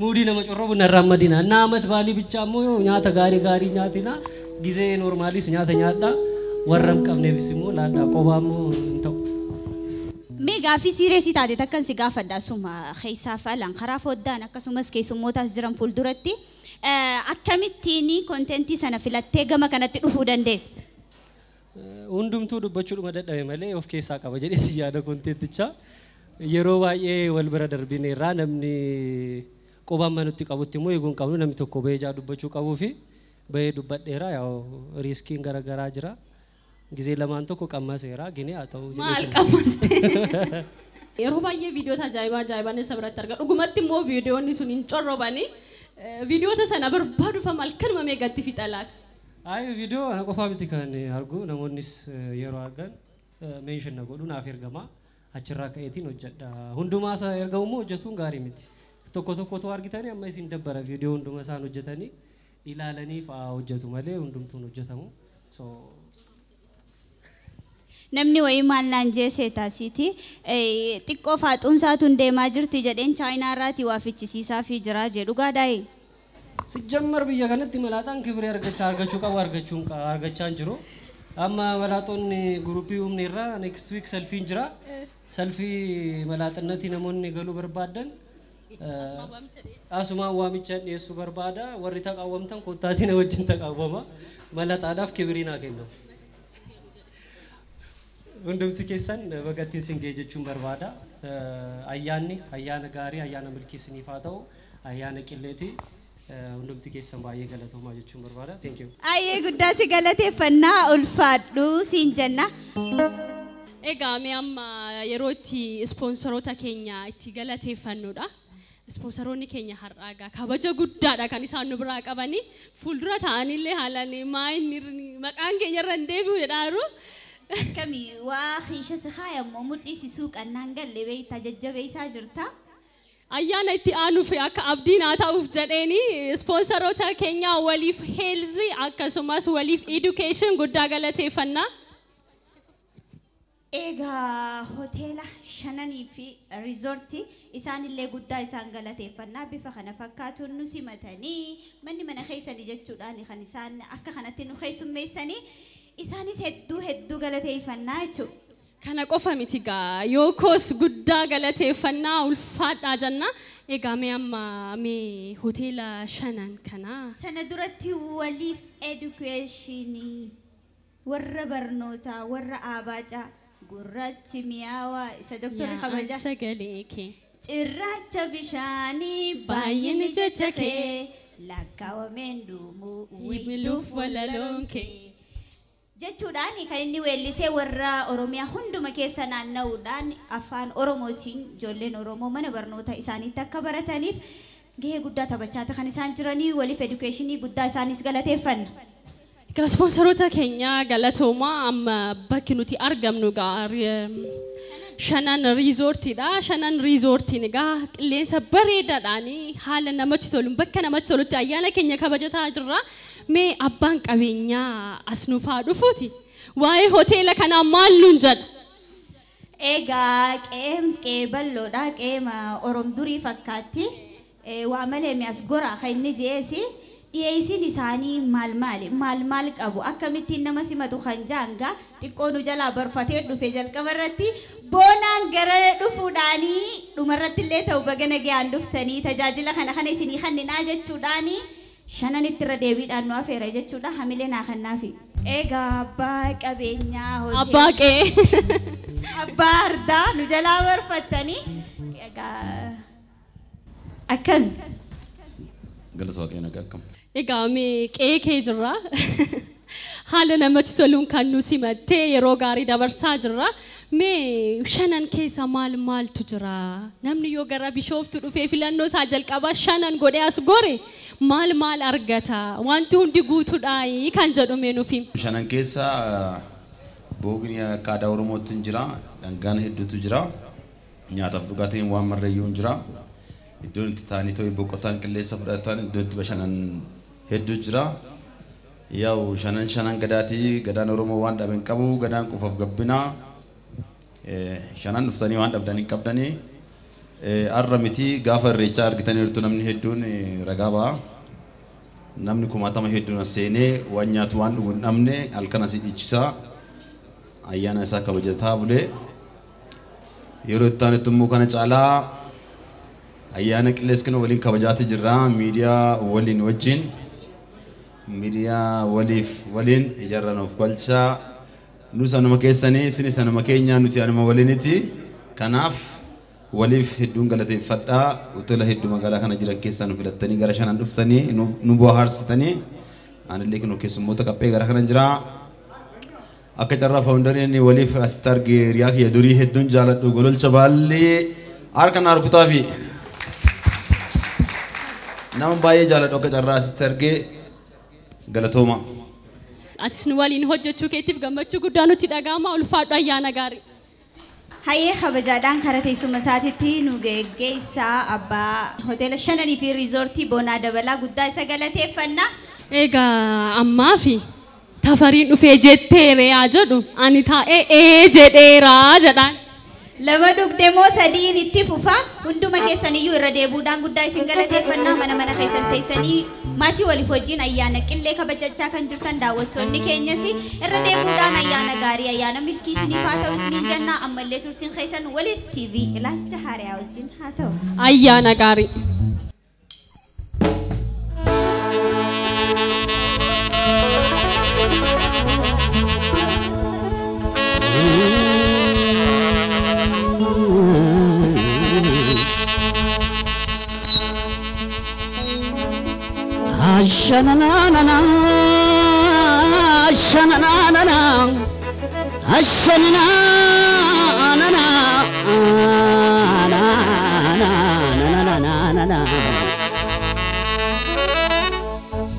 muudii nama corrobu narraan madina naamat baalii bichaa immoo nyaata gaarii nyaatina gizee noormaaliis nyaata nyaadhaa warram qabneefis immoo laadhaa qobaa immoo hin ta'u. Mega fi siresi taate takkan si gaafadha suma keessaa falan karaa foddaan akkasumas keessummootaas jiran fuulduratti akkamittiin kontentii sana filattee gama kanatti dhufuu dandeessa? Hundumtuu dubbachuudhuma dadhabe malee of keessaa qaba jedheeti yaada kontentichaa yeroo baay'ee wal bira darbineerraa namni qobaan manutti qabutti immoo eeguun qabnu namni tokko beejaa dubbachuu qabuu fi bahee dubbadheera yaa riiskiin garaagaraa jira. Gizee lamaan tokko qammaseera gini haa ta'u maal qammaste yeroo baay'ee viidiyoota ajaa'ibaa isa biratti arga dhugumatti immoo viidiyoonni sun hin corrobanii viidiyoota sana barbaadu fa malkanuma meeqatti fixalaat ay viidiyoo ana qofaa miti kan argu namoonnis yeroo argan meeshan na godhu naaf ergama achirraa ka'eetiin hojjedha hundumaa isa ergamu immoo hojjetuun gaarii miti tokko argitanii amma isin dabbara viidiyoo hunduma isaan hojjetanii ilaalanii fa'aa hojjetu malee hundumtuun hojjetamu so namni wayii maal naan jeesee taasiti xiqqoo faaxumsaatuun deemaa jirti jedheen chaayinaa irraati waa fichisiisaa fi jiraa jedhu gaadhaa'e. Sijjammar biyya kanatti malaataan kibiree argachuu qabu argachaa hin jiru. Amma malaatonni guruupii humni irraa next week salfiin jira. Salfii malaaxannatti namoonni galuu barbaadan asumaan waamicha dhiyeessuu barbaada. Warri taqaawwamtan kottaatiin wajjin taqaawwama. Malaataadhaaf kibirii naa kennu. Hundumti keessan bagattiin sin ga'e jechuun barbaada. Ayyaana gaarii ayyaana milkii isiniif haa ta'u ayyaana qilleeti. Hundumti keessan baay'ee galatoomaa jechuun barbaada. Thank you. Baay'ee guddaa si galateeffannaa ulfaadhu siin jenna. Egaa mee amma yeroo itti ispoonsoroota keenya itti galateeffannuudha. Ispoonsoroonni keenya har'aa egaa kabaja guddaadha kan isaan nu biraa qabanii fuuldura ta'anillee haalaan maqaan keenya irra hin deebi'u jedhaaru. Akkamii waa hiisha si haayammoo mudhiisisuu qannaan galle beektaa jajjabeessaa jirta. Ayyaana itti aanuuf akka abdiin haa ta'uuf jedheeni ispoonsoroota keenya waliif heelzii akkasumas waliif education guddaa galateeffannaa. Egaa hoteela shananii fi riizoortii isaanillee guddaa isaan galateeffannaa bifa kana fakkaatuun nu simatanii manni mana keessanii jechuudhaan kan isaan akka kanatti nu keessummeessanii isaanis hedduu galateeffannaa jechuudha. Kana qofa miti gaa yookoos guddaa galateeffannaa ulfaadhaa jenna. Egaa mee amma mee hoteela shanan kana sana duratti waliif edukeeshinii warra barnootaa warra abaacaa gurraachi mi'aawaa isa doktorri kabajaa sagalee kee cirracha bishaanii baay'ina jecha kee lakkaawameen dhuumuu wibiluuf walaloon kee jechuudhaan kan inni weellisee warra Oromiyaa hunduma keessa naanna'uudhaan afaan Oromootiin ijoolleen Oromoo mana barnoota isaaniitti akka barataniif gahee guddaa taphachaa kan isaan jiranii waliif edukeeshinii guddaa isaanis galateeffanna. Ispoonsoroota keenya galatoomaa amma bakki nuti argamnu shanan riizoortiidha. Shanan riizoortiin egaa qilleensa bareedaadhaan haala namatti tolu bakka namatti tolutti ayyaana keenya kabajataa jirra. Mee abbaan qabeenyaa as nuuf haa dhufuuti. Waa'ee hoteela kanaa maal nuun jedha? Egaa qe'ee bal'oodha qe'ee Oromdurii fakkaatti waa malee mi'as goraa kan inni jeesi. Dhiyeessiin isaanii maal qabu akkamittiin nama simatu kan jaanga xiqqoo nu jalaa barfatee dhufe jalqaba irratti boonaan gara dhufuudhaanii dhumarratti illee ta'u baga nagayaan dhuftanii tajaajila kana isinii kenninaa jechuudhaanii shananitti irra deebiidhaan nu afeera jechuudha hamilee naa kannaafi. Egaa abbaa qabeenyaa hoteela abbaa qe'ee abbaa ardaa nu jalaa barfattanii egaa akkami galatoo keenya akkam. Egaa mee qe'ee kee jirra. Haala namatti toluun kan nu simattee yeroo gaarii dabarsaa jirra. Mee shanan keessa maaltu jira? Namni yoo gara Bishooftuu dhufee filannoo isaa jalqabaa shanan godhee as gore maal argata? Wanti hundi guutuudha kan jedhu mee nuuf himi. Shanan keessa boogni akka aadaa Oromootti jira. Dhangaan hedduutu jira. Nyaataaf dhugaatiin waan marrayyuu jira. Iddoon itti taa'anii ta'uu boqotaan qilleensa fudhatan iddoon itti bashannan hedduu jira. Yaa'u shanan gadaatii gadaan Oromoo waan dhaben qabu gadaan qufaaf gabbinaa shanan dhuftanii waan dhabdanii qabdanii arra miti gaafa irreechaa argitaniirtu namni hedduun ragaa ba'a. Namni kumaatama hedduun as seenee waan nyaatu waan dhugu hin dhabne halkan asii dhiichisaa ayyaana isaa kabajataa bulee yeroo itti aanutti immoo kana caalaa ayyaana qillees kana waliin kabajaati jirra miidiyaa waliin wajjin miidiyaa waliin ijaarranuuf galchaa nu sanuma keessanii isin sanuma keenya nuti anuma waliiniti kanaaf waliif hedduun galateeffadhaa hoteela hedduu magaalaa kana jiran keessaa nu filattanii gara shanan dhuftanii nu bohaarsitanii anillee kinu keessummoota qaphee gara kana jira akka carraa faawundariin waliif asitti argee riyaa kiyya durii hedduun jaaladhu gololcha baallee harka naa rukutaafi nama baay'ee jaaladhu akka carraa asitti argee galatooma. Atis nu waliin hojjechuu keetiif gammachuu guddaa nutti dhaga'ama ulfaadhu ayyaana gaarii. Hayyee kabajaadhaan karaa teessuma isaatiitti nu geggeessaa abbaa hoteela shananii fi riizoortii boonaa dabalaa guddaa isa galateeffannaa. Egaa ammaa fi Tafariin dhufee jetteere yaa jedhu ani taa'ee jedheeraa jedhaan. Lama dugdee moo sadiin itti fufa hunduma keessaniyyuu irra deebuudhaan guddaa isin galateeffannaa mana keessan teessanii maatii waliif wajjin ayyaana qillee kabajachaa kan jirtan daawwattoonni keenyas irra deebuudhaan ayyaana gaarii ayyaana milkii isiniif haa ta'u isiniin jennaa ammallee turtiin keessan waliin TV ilaalcha haaraa wajjin haa ta'u. Ayyaana gaarii. Ashanana, ashanana, ashanana.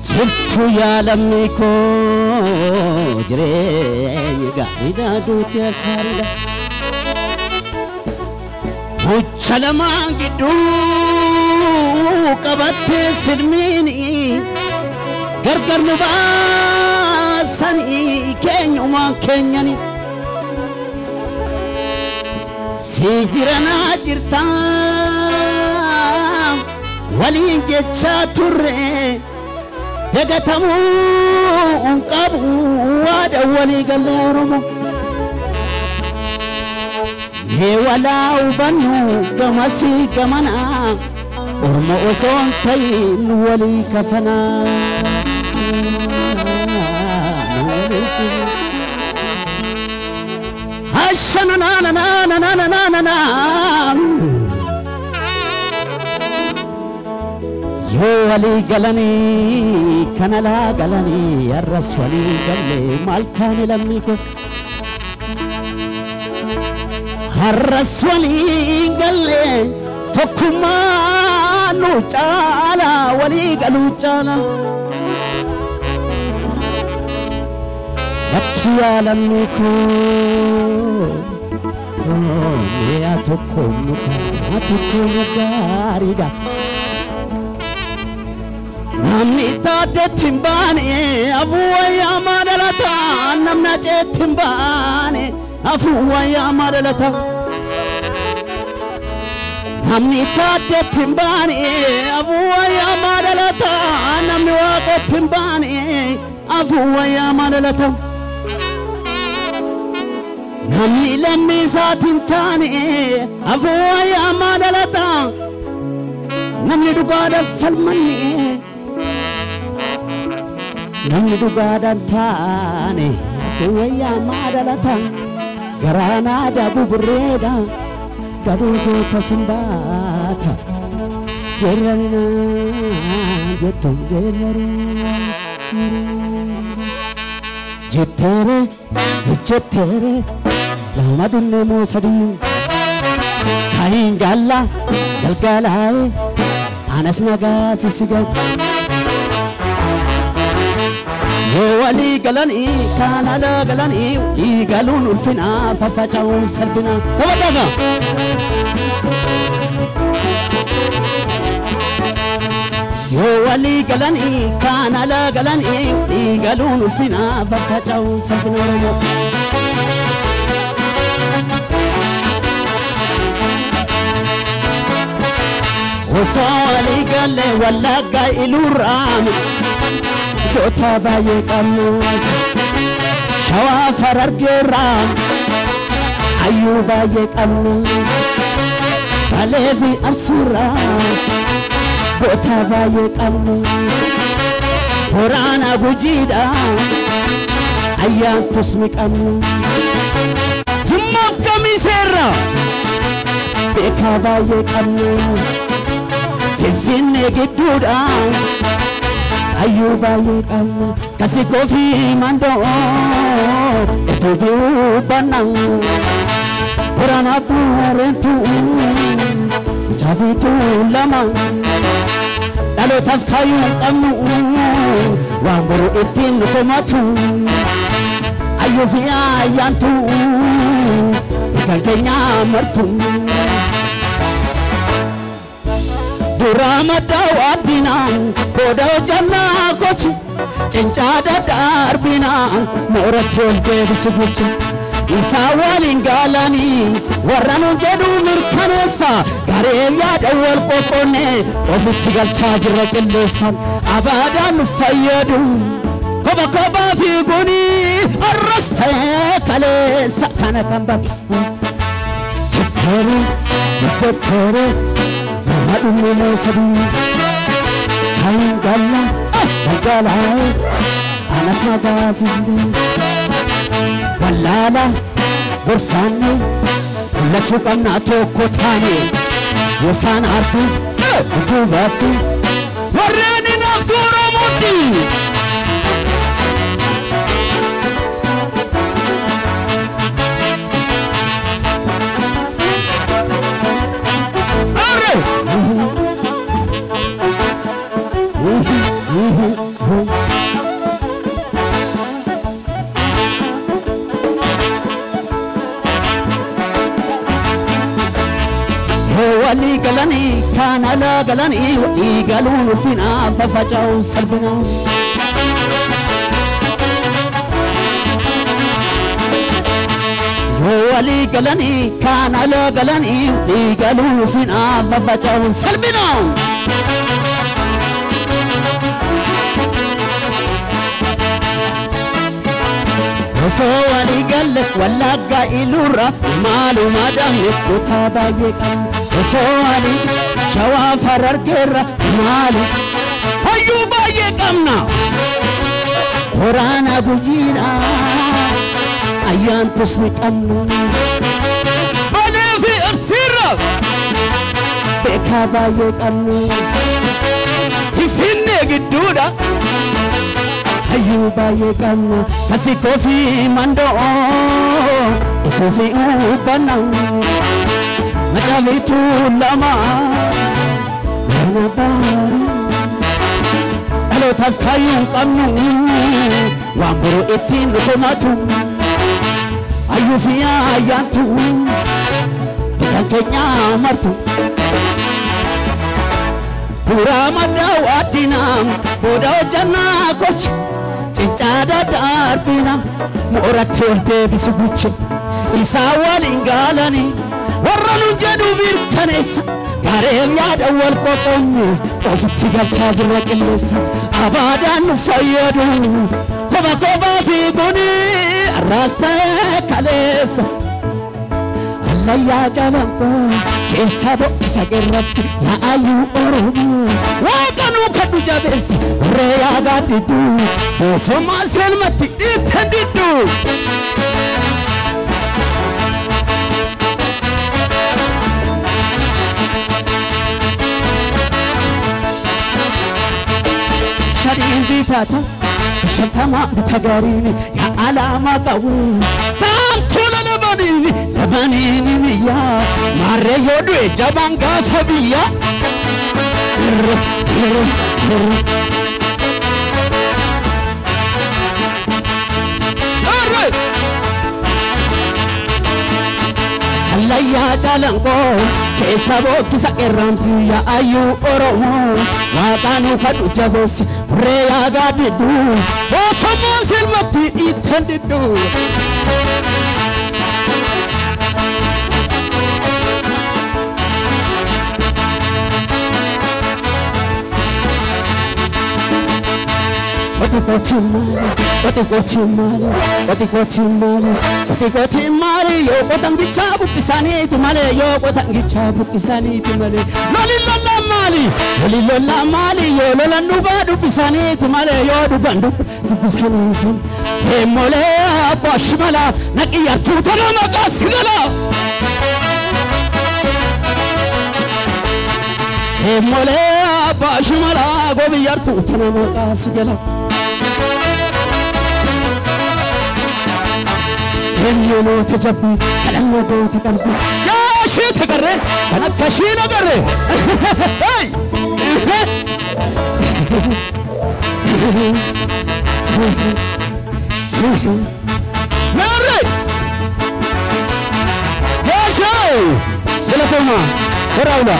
Jirtu yaalamni koo jireenya gaariidha duuti asaariidha. Mucha lamaan gidduu qabattee silmiini gargar nu baasanii keenyumaan keenyani. Si jiranaa jirta waliin jechaa turre dagatamuu qabu waada walii galee Oromoo. Walaa hubannu gamasii gamana orma osoo hin ta'in walii kafanaa. Yoo walii galanii kana laa galanii arras walii galee maal taane lammii koo. Harras walii galee tokkummaa nu caala walii galuu caala. Bakki yaalamni koo mi'a tokko gaariidha. Namni taateetti hin baane afuwayyaa madalata namni aceetti hin baane afuwayyaa madalata. Namni taateetti hin baane afuwayyaa madalata namni waaqeetti hin baane afuwayyaa madalata. Namni lammii isaatti hin taane afuwayyaa madalata namni dhugaadhaaf falmanne. Namni dhugaadhaan taane afuwayyaa madalata garaanaa daabuu burreedha gaduu goota simbaata geerrarina jettuun geerrarina jetteere jechetteere lama dunne moo sadii kaayin gaalla galgalaaye anas nagaa sisigal. Walii galanii kana la galanii walii galuun ulfinaa faffaca'uun salphinaa taphatama. Yoo walii galanii kana la galanii walii galuun ulfinaa faffaca'uun salphinaa Oromoo. Osoo walii galee wallaggaa iluurraame. Kota baye kamus shawa farargera ayu baye kamus balevi arsira kota baye kamus Purana gujida ayan tusmi kamus Jumaf kamisera beka baye kamus Fifine giduda Ayuba yekam kasi kofi mando eto banang Purana purentu javitu lama Lalo tafkayu kamu wamburu itin komatu Ayufi ayantu ikan kenya martu durama dawadina boda janna kochi cincada darbina moratol debisuguchi isa walingalani waranu jadu mirkanesa gareya dawal qoqone ofitti galcha jirra qillesan abadan fayyadu koba koba fi guni arrasta kalesa kana kamba jattere madu mo sabu hayngalla gala anas nagasizi wallala gorfani lachu qamna tokko taane yosan arti dubatti warreni nafturo muddi wali galani kana la galani igalun fina fafajau salbina wali galani kana la galani igalun fina fafajau salbina وسوالي قالك ولا قايلورا مالو ما دامك وتابايك وسوالي شواف ررقرا مالو هيو بايك امنا قرانا بجينا ايان تسلك امنا بلي في ارسيرا بكا بايك امنا في فيني قدودا هيو بايك امنا هسي كوفي ماندو كوفي اوبانا مجاليتو لما انا باري الو تفكايون قمنو وامبرو اتين كوماتو ايو فيا ايانتو بكالكينيا مرتو pura madau adinam bodau janna koch cincada darbina moratul debisuguchi isa walingalani warranu jadu birkanesa garem yadawal qoqonni ofitti galcha jirra qillesa abadan fayyadu koba koba fi guni arrasta kalesa ya jalanko kesabo isagerrat ya ayu oromo waqanu kadu jabes reya gatidu soma selmati ithandidu sharin bitata shantama bitagarini ya alama qawu Labanini miya mare yodu jabanga sabiya Allah jalanko kesabo kisa eramsi ya ayu oromo waqanu kadu jabes reya gadidu bosomo silmati ithandidu Otikoti mali, yo kotangi chabu pisani timale, yo kotangi chabu pisani timale. Loli lola mali, yo lola nubadu pisani timale, yo dugandu pisani tim. Hemole bashmala, nakiya tutana makasigala. Hemole bashmala, gobiya tutana makasigala. هنيو تجبي سلام بوت قلبي يا شي تقري انا كشيل اقري ماري يا شو بلا توما وراولا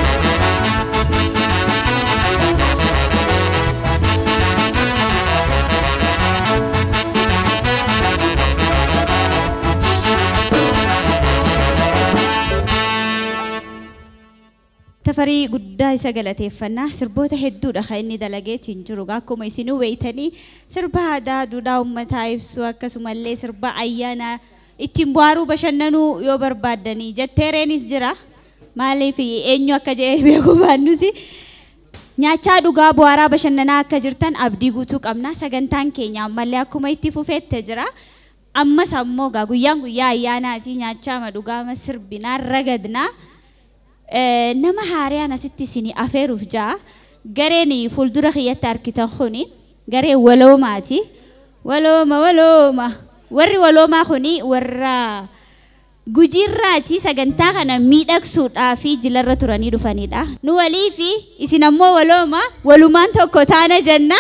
tafarii guddaa isa galateeffannaa sirboota hedduudha kan inni dalageetiin jiru akkuma isinuu beeytanii sirba aadaa duudhaa uummataa ibsu akkasumallee sirba ayyaana ittiin bohaaruu bashannanuu yoo barbaaddanii jetteereenis jira maaliif eenyu akka jedhee beekuu baannusi nyaachaa dhugaa bohaaraa bashannanaa akka jirtan abdii guutuu qabna sagantaan keenya ammallee akkuma itti fufeette jira ammas ammoo guyyaan guyyaa ayyaanaati nyaachaa dhugaa sirbinaa ragadnaa nama haariyaan asitti isin afeeruuf jaa gareen fuuldura kiyyatti arkitan kuni garee waloomaati walooma warri waloomaa kuni warra gujiirraati sagantaa kana miidhagsuudhaa fi jilarra turanii dhufanidha nu walii fi isin ammoo walooma walumaan tokko taana jenna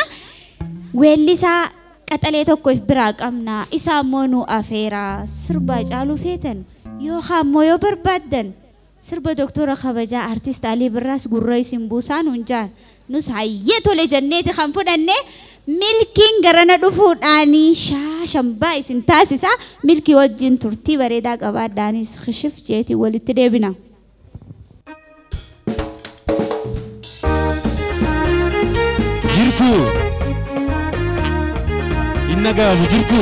weellisaa qaxalee tokko biraa qabna isa ammoo nu afeera sirba caaluu feetan yookaan ammoo yoo barbaaddan sirba doktora kabajaa artist Alii Birraas gurra isin buusaan hunjaan nus hayyee tole jenneeti kan fudhanne milkiin garana dhufuudhaanii shambaa isin taasisa milkii wajjin turtii bareedaa qabaadhaanis khishif jeeti walitti deebina. Jirtu inna gaamu jirtu.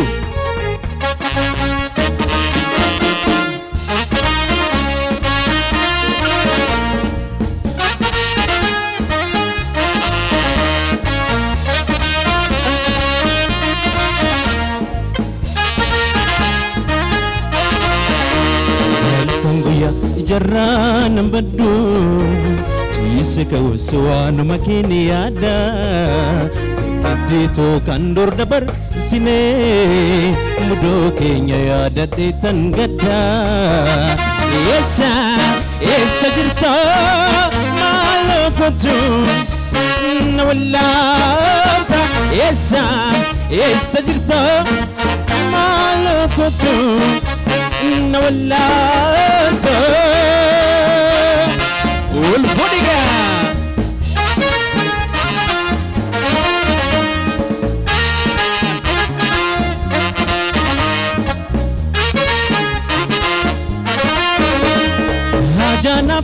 Jarra nambaddu ciise kawsuwaanu makini yaada kitito kandur dabar sine mudoo keenya yaadadhe tan gadda esa jirta maalo kotu na wallata esa jirta maalo kotu na wallata والفوديغا هاجانا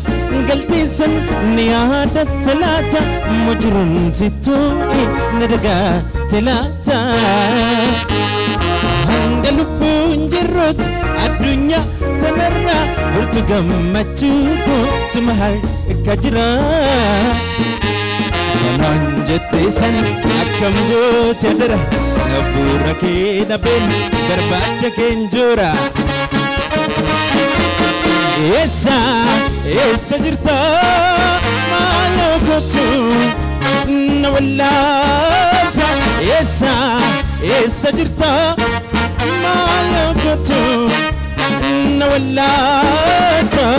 قلتي سن نيادة ثلاثة مجرم ستوني ندقا ثلاثة هنقلبون جرت الدنيا تنرى برتقم مچوكو سمحل كجرا سنان جتي سن أكم بوت يدرا نفورا كيدا بين برباچا كنجورا إيسا جرتا مالو كتو نولاتا إيسا جرتا مالو كتو نولاتا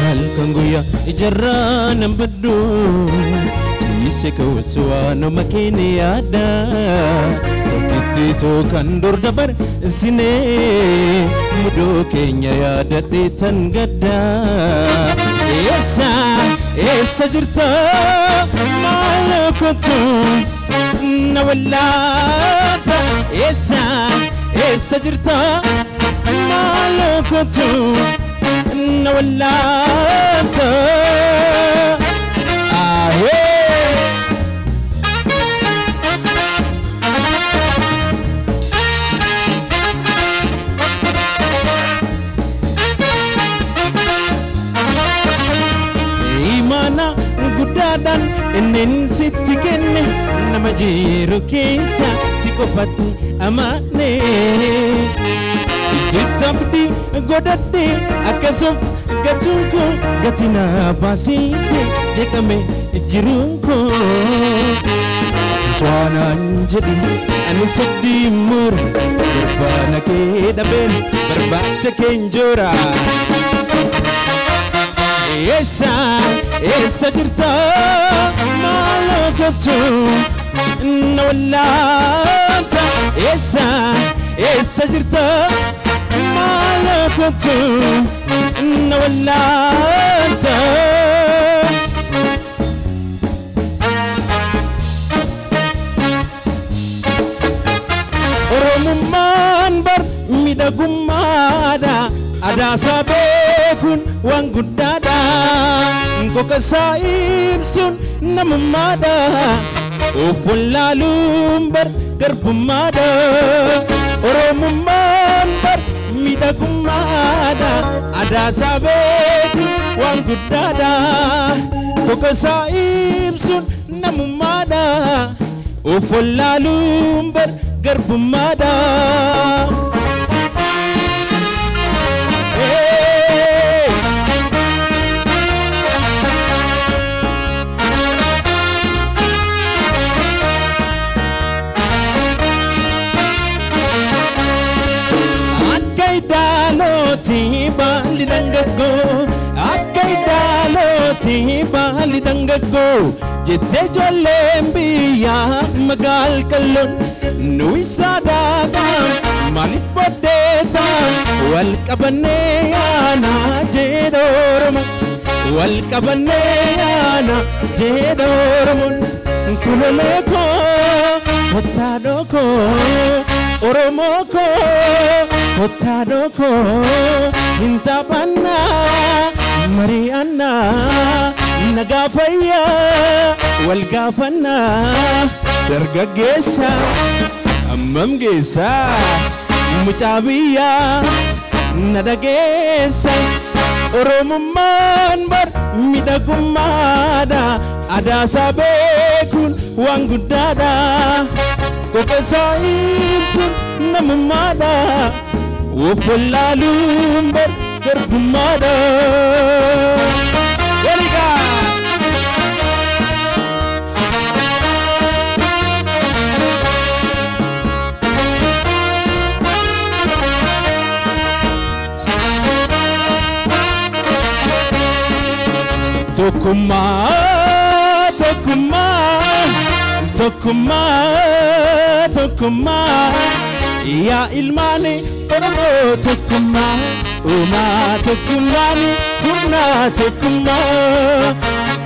halkanguya ijarran baddu ciise kawsuwaanu makini yaada kitito kandur dabar sine mudoo keenya yaadadhe tan gadda esa jirta maalo kotu na wallata esa jirta maalo kotu na wallata guddaadhaan inneen sitti kenne nama jiru keessa si qofatti amaane sitti abdii godhadhe akkasuuf gatuun koo gati na baasiise jeqame jiruun koo swaanaan jedhi ani saddii mura barbaana kee dhabeen barbaacha keenjoora esa jirta maalo kotu na wallata esa jirta maalo kotu na wallata miidhagummaadha adaasaa beekuun waan guddaadha kokasaa ibsuun namummaadha of wallaaluun bar garbummaadha oromummaan bar miidhagummaadha adaasaa beekuun waan guddaadha kokasaa ibsuun namummaadha of wallaaluun bar garbummaadha. Bali dangago akkai daloti bali dangago jette jolembiya magal kalon nuisa daga malif bodeta wal kabane ana jedorma wal kabane ana jedormun kuleleko hotadoko oromoko hotadoko intabana mariana nagafaya walgafana dargagesa amamgesa mucabiya nadagesa oromummaan bar midhagummaadha adaasaa beekuun waan guddaadha kokasaa ibsuun namummaadha of wallaaluun bar garbummaadha. Tokuma, Tokuma, Tokuma, Tokuma, ya ilmani oromo Tokuma, uma Tokumani, una Tokuma,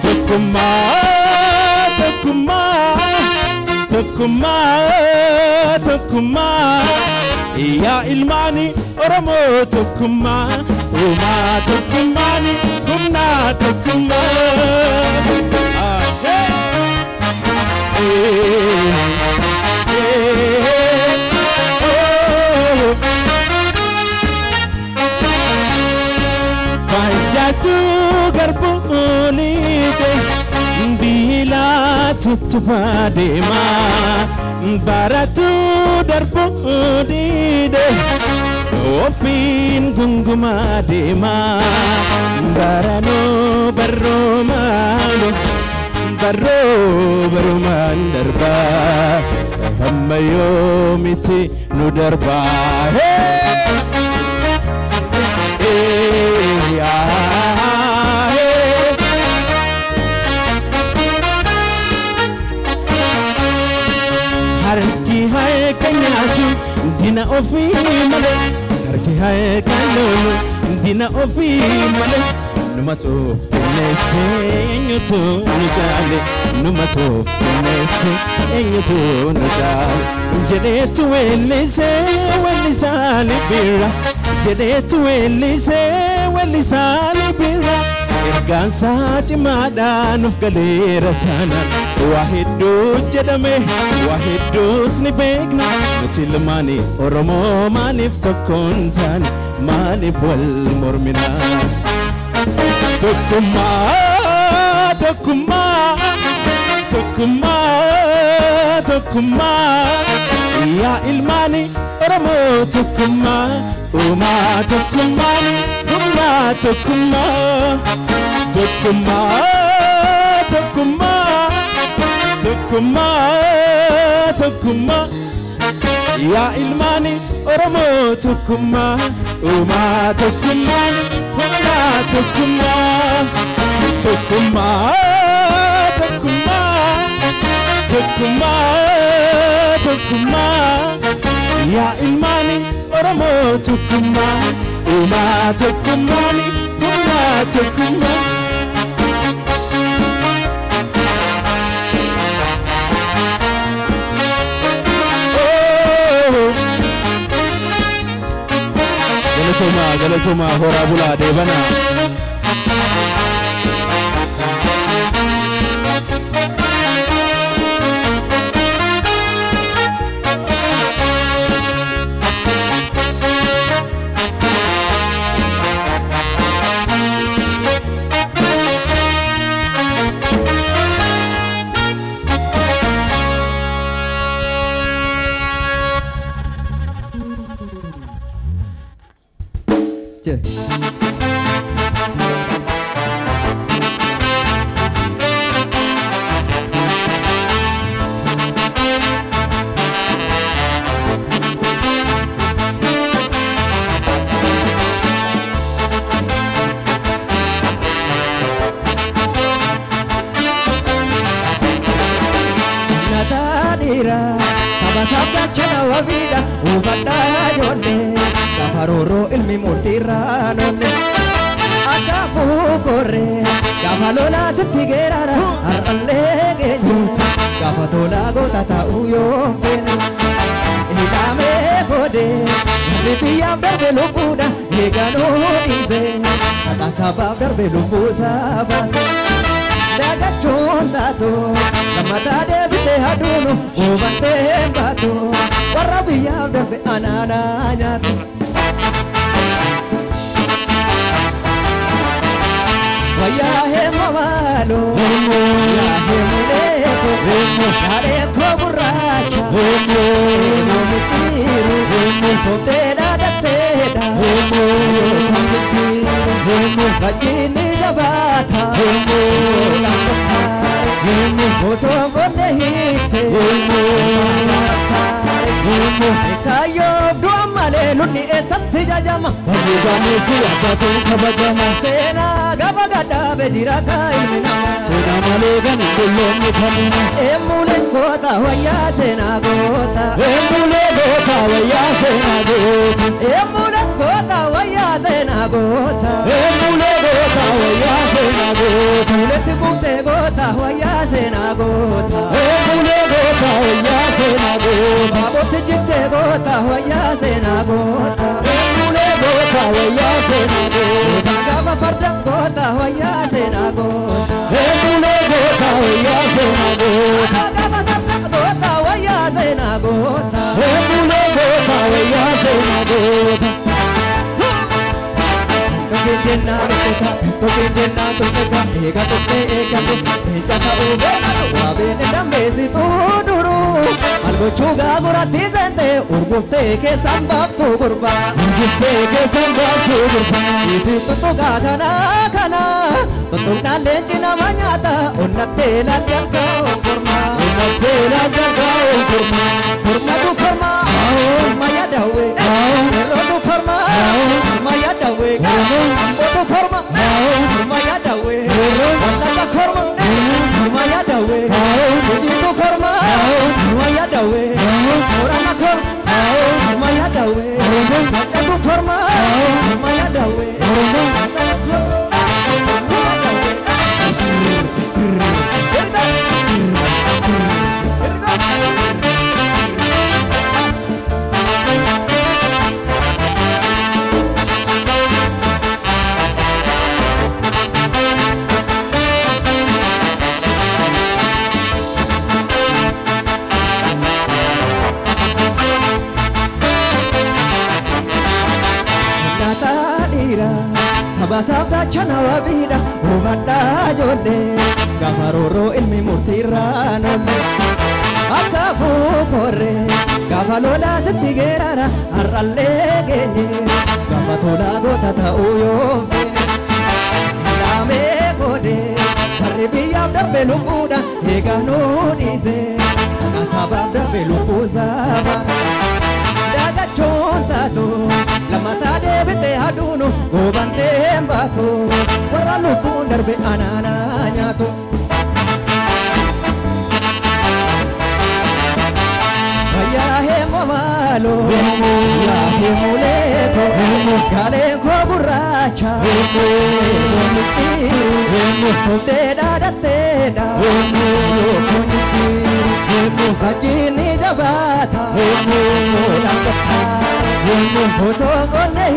Tokuma, Tokuma, Tokuma, Tokuma, ya ilmani oromo Tokuma, uma Tokumani, una Tokuma. Fayyatu garbulite bila tutufa dema baratu darbudide ofin gunguma dema barano barromano barro baruman darba hamma yomiti nu darba harki hai kanyaju dina ofi male harki hai kanolo dina ofi male numatof tenese enyoto nujale numatof tenese enyoto nujale jedetu elise welisali bira jedetu elise welisali bira ergansa timada nufgalera tanan wahidu jedame wahidu snibegna nutilmani oromo manif tokontan manif wal mormina Tokuma, Tokuma, Tokuma, Tokuma, ya ilmani oromo Tokuma, uma Tokumani, uma Tokuma, Tokuma, Tokuma, Tokuma, Tokuma, ya ilmani oromo Tokuma, uma Tokumani, uma Tokuma, Tokuma, Tokuma, Tokuma, Tokuma, ya ilmani oromo Tokuma, uma Tokumani, uma Tokuma. galatuma horaa bulaa deebana. Faroro ilmi murtirra nolle akafu korre gafalola sittigerara arralle genyuta gafatola gota ta uyo fene ilame kode ripiyam darbe lubuda egano dize kata sabab darbe lubusa bas daga chonda to lamata de bite hadunu ubante bato warabiyam darbe anana nyatu Vaya he mamalo, ya he muleko, sare ko burracha, no me tiro, sotera da teda, vajini jabata, oso gone hite, kayo dua male luni esat jajama, vajani siapa tu kabajama sena gabagada bejira kai nama sena malegan kullum khamina emule gota waya sena gota emule gota waya sena gota emule gota waya sena gota emule gota waya sena gota let bukse gota waya sena gota emule gota waya sena gota bot jikse gota waya sena gota emule gota waya sena gota gaba farda gota waya sena gota emule gota waya sena gota gaba farda gota waya sena gota emule gota waya sena gota Jenna jenna tukka ega tukke ega tukke chata ubena wabene damesi tu duru algo chuga gurati zente urgufte ke sambab tu gurba isi tu ga kana tu na lechina manyata unnate lal janka kurma kurma tu kurma maya dawe ro tu kurma maya dawe Amboto korma, maya dawe. Walla korma, maya dawe. Jito korma, maya dawe. Orana korma, maya dawe. Jatu korma, maya dawe. Sabasabda chana wabida ubanda jole gafaroro ilmi murtirra nolle akafu korre gafalola sittigerara arralle genye gafatola gota ta uyo fene ilame kode taribiyam darbe lubuda egano dize sabab darbe lubuza daga chonta to lamata de bite hadunu gobante bato warra lubun darbe anana nyato ya he mamalo ya he muleko kale ko burracha teda da teda vajini jabata oso gone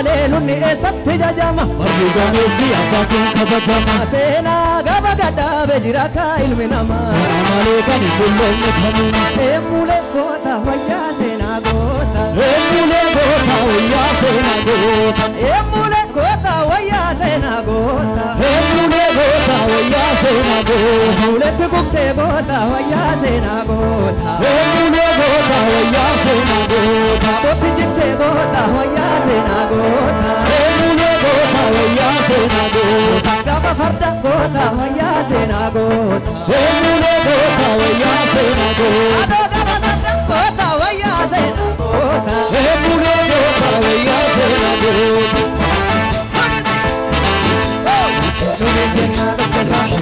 malee lunni eessatti jajama. Fardi gameessi abbaatiin kabajama. Seenaa gaba gadhaabe jira ka ilmi namaa. Seera malee kan hin bulloomne kamuma. Eemulee goota wayyaa seenaa goota. Eemulee goota wayyaa seenaa goota. Eemulee goota wayyaa seenaa goota. Eemulee goota wayyaa seenaa goota. Muuletti gugsee goota wayyaa seenaa goota. Eemulee goota wayyaa seenaa goota. Botti jiksee goota wayyaa seenaa goota. Eemulee goota wayyaa seenaa goota. Gaba farda goota wayyaa seenaa goota. Eemulee goota wayyaa seenaa goota. Adoo gaba farda goota wayyaa seenaa goota. Eemulee goota wayyaa seenaa goota.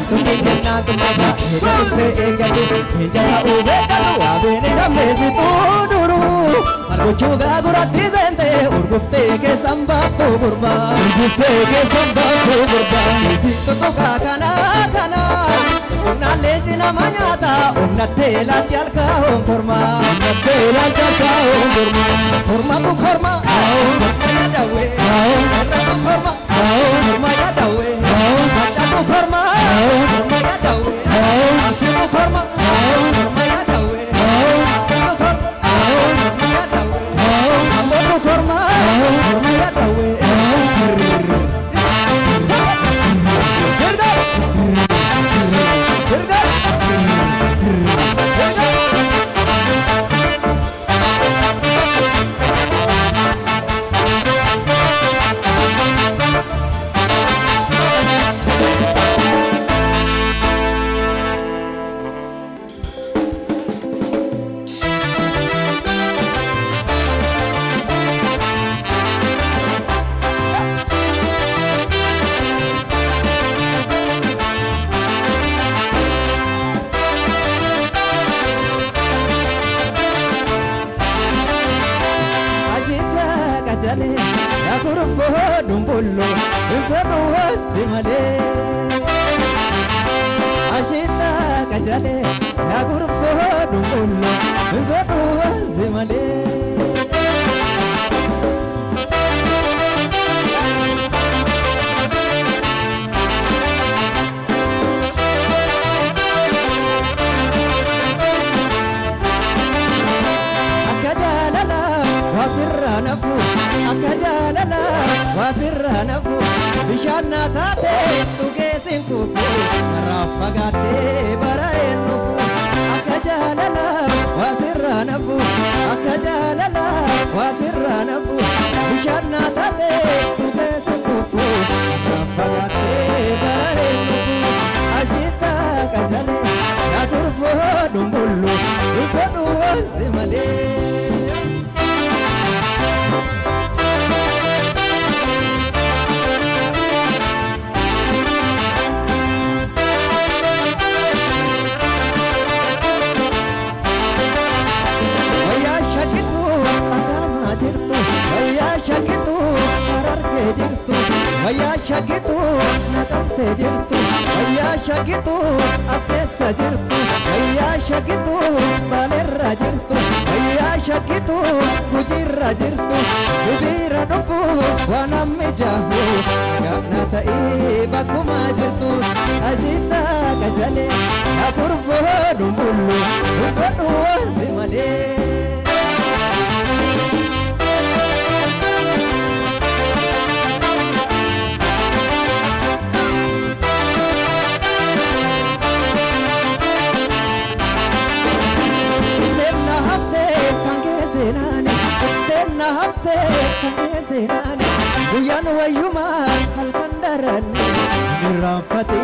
Tumi jenna tumasa, tupe eegatu, jala ube kalu abene damesi tuduru. Margochuga guratti sente, urgufte ke sambatu gurba. Urgufte ke sambatu gurba. Situ tuka kana kana, tukuna lechi nama nyata, onnatte laljalka onkorma. Onnatte laljalka onkorma. Korma tu korma, korma ya dawe. Korma tu korma, korma ya dawe. Baca tu korma, korma ya dawe. Asi tu korma, korma ya dawe. Asi tu korma, korma ya dawe. Ambo tu korma, korma ya dawe. Ya kurfo dumbullo, infero wasimale. Ashita kajale, ya kurfo dumbullo, infero wasimale. Akajalala wasirra nafu. Akajalala wasirra nafu bishaan taate dhugeessin kufu rafagaate barareen nufu. Akajalala wasirra nafu. Akajalala wasirra nafu bishaan taate dhugeessin kufu rafagaate barareen nufu. Ashita kajale ya kurfo dumbullu dubbadhu wasi malee. Shakitu ararke jirtu wayya shakitu naqamte jirtu wayya shakitu as keessa jirtu wayya shakitu balerra jirtu wayya shakitu gujirra jirtu dubira dhufu waan ammi jaahu gaafna ta'ee bakkuma jirtu asita kajale akurfo dumbullu dubbadhu wasi malee. Hafte kangesenani guyan wayuma halkan darani irafati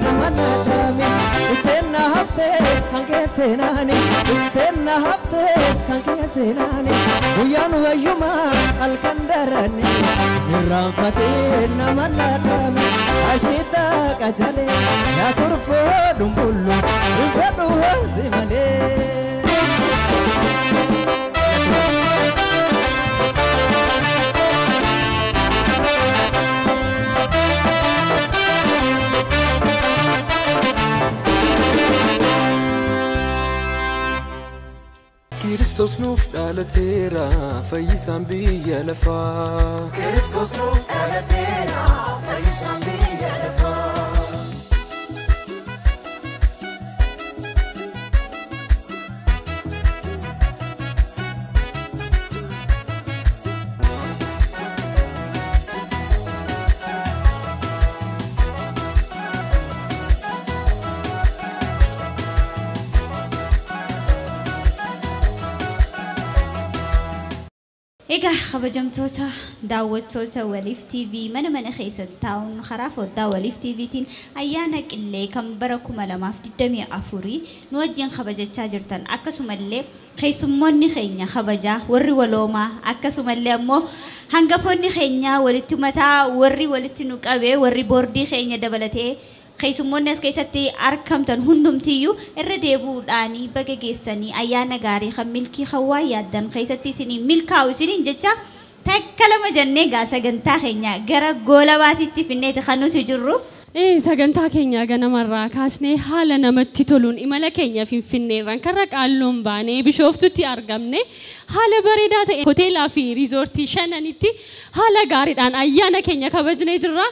namana dami itenna hafte kangesenani itenna hafte kangesenani guyan wayuma halkan darani irafati namana dami ashita kajale ya kurfo dumbullu dubbadhu wasimale. Kristos nuuf dhalateera fayyisaan biyya lafaa. Kristos nuuf dhalateera fayyisaan biyya lafaa. Egaa kabajamtoota daawwattoota Waliif TV mana keessatti taa'uun karaa foddaa Waliif TVtiin ayyaana qillee kan bara 2024 nu wajjin kabajachaa jirtan akkasumallee keessummoonni keenya kabajaa warri waloomaa akkasumallee ammoo hangafoonni keenya walitti mataa warri walitti nu qabee warri boordii keenya dabalatee keessummoonni as keessatti argamtan hundumtiyyuu irra deebuudhaanii baga geessanii ayyaana gaarii kan milkii hawaa yaaddan keessatti isinii milkaa'u isiniin jecha takka lama jennee gaa sagantaa keenya gara goolabaatiitti finneeti kan nuti jirru. Sagantaa keenya ganamarraa kaasnee haala namatti toluun imala keenya Finfinneerraan karra Qaalloon baanee Bishooftutti argamne haala bareedaa ta'e hoteelaa fi riizoortii shananitti haala gaariidhaan ayyaana keenya kabajnee jirra.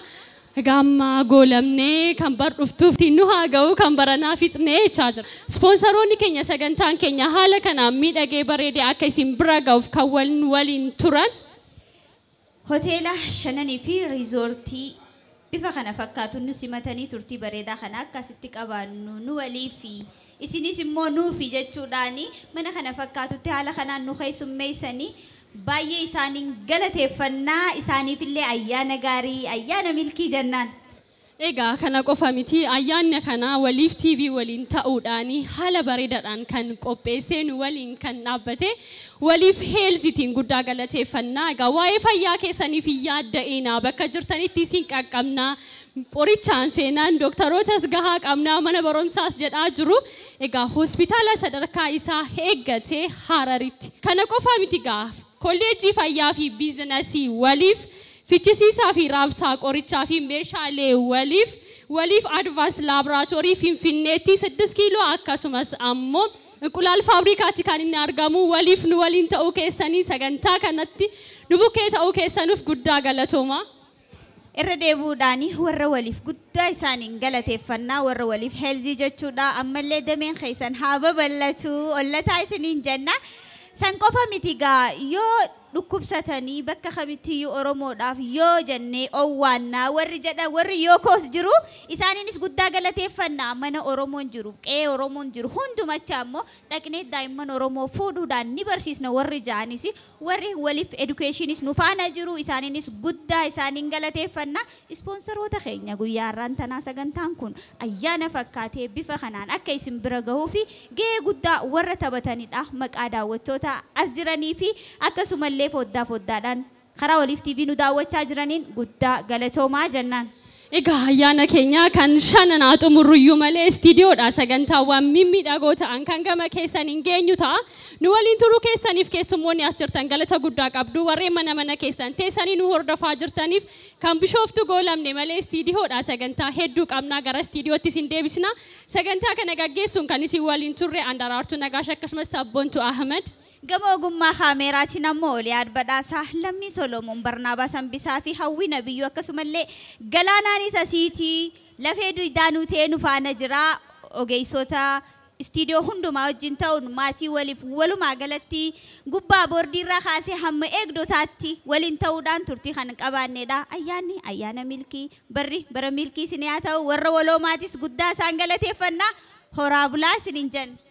Gamma goolamnee kan bar dhuftuuf nu haa ga'u kan baranaa fixnee jechaa jira. Ispoonsaroonni keenya sagantaan keenya haala kanaan miidhagee bareedee akka isin bira ga'uuf kan waliin turan. Hoteela shananii fi riizoortii bifa kana fakkaatu nu simatanii turtii bareedaa kana akkasitti qabaannu nu walii fi isinis immoo nuufi jechuudhaani mana kana fakkaatutti haala kanaan nu keessummeessanii baay'ee isaaniin galateeffannaa isaaniifillee ayyaana gaarii ayyaana milkii jennaan. Egaa kana qofa miti ayyaanni kana Waliif TV waliin ta'uudhaani haala bareedaadhaan kan qopheessee nu waliin kan dhaabbate Waliif Heelzitiin guddaa galateeffannaa. Egaa waa'ee fayyaa keessaniif yaadda'inaa bakka jirtanitti isin qaqqabnaa. Qorichaan feenaan dooktarootas gahaa qabnaa mana barumsaas jedhaa jiru. Egaa hospitaala sadarkaa isaa eeggatee Hararitti. Kana qofa miti gaa kolleejjii fayyaa fi biizinasii Waliif fichisiisaa fi raabsaa qorichaa fi meeshaalee Waliif advaans laaboraatoorii Finfinneetti 6 kiiloo akkasumas ammoo Inqulaal faabrikaatti kan inni argamu Waliif nu waliin ta'uu keessanii sagantaa kanatti nu bukkee ta'uu keessanuuf guddaa galatooma. Irra deebuudhaani warra Waliif guddaa isaaniin galateeffannaa warra Waliif Heelzii jechuudha ammallee dameen keessan haa babal'atu ollataa isiniin jenna. San qofa miti gaa yoo dhukkubsatanii bakka kamittiyyuu Oromoodhaaf yoo jennee owwaannaa warri jedha warri yoo koos jiru isaaniinis guddaa galateeffannaa mana Oromoon jiru qe'ee Oromoon jiru hundumacha ammoo dhaqnee daa'imman Oromoo fuudhuudhaan ni barsiisna warri ja'anis warri Waliif edukeeshinis nu faana jiru isaaniinis guddaa isaaniin galateeffannaa ispoonsaroota keenya guyyaarraan tanaa sagantaan kun ayyaana fakkaatee bifa kanaan akka isin bira gahuu fi gahee guddaa warra taphatanidha maqaa daawwattoota as jiranii fi akkasumallee foddaadhaan karaa Waliif TV nu daawwachaa jiraniin guddaa galatoomaa jennaan. Egaa ayyaana keenya kan shananaa xumurruyyuu malee istiidiyoodha sagantaawwan mimmiidhagoo ta'an kan gama keessaniin geenyu ta'a. Nu waliin turuu keessaniif keessummoonni as jirtan galata guddaa qabdu warreen mana keessan teessanii nu hordofaa jirtaniif kan Bishooftu goolamne malee istiidiyoodha sagantaa hedduu qabnaa gara istiidiyootti isin deebisna. Sagantaa kana gaggeessuun kan isin waliin turre Andaraartuu Nagaash akkasumas Sabboontuu Ahmed. Gama ogummaa kaameraatiin ammoo Oliyaad Badhaasaa Lammii Solomoon Barnaabaas Hambisaa fi Hawwii Nabiyyuu akkasumallee Galaanaanis asiitii lafee duwidaanuu ta'ee nu faana jira ogeessota istiidiyoo hundumaa wajjin ta'uun maatii Waliif walumaa galatti gubbaa boordiirraa kaasee hamma eegdotaatti waliin ta'uudhaan turtii kan qabaannedha. Ayyaanni ayyaana milkii barri bara milkii isin haa ta'u warra waloomaatis guddaa isaan galateeffannaa horaa bulaa isiniin jenna.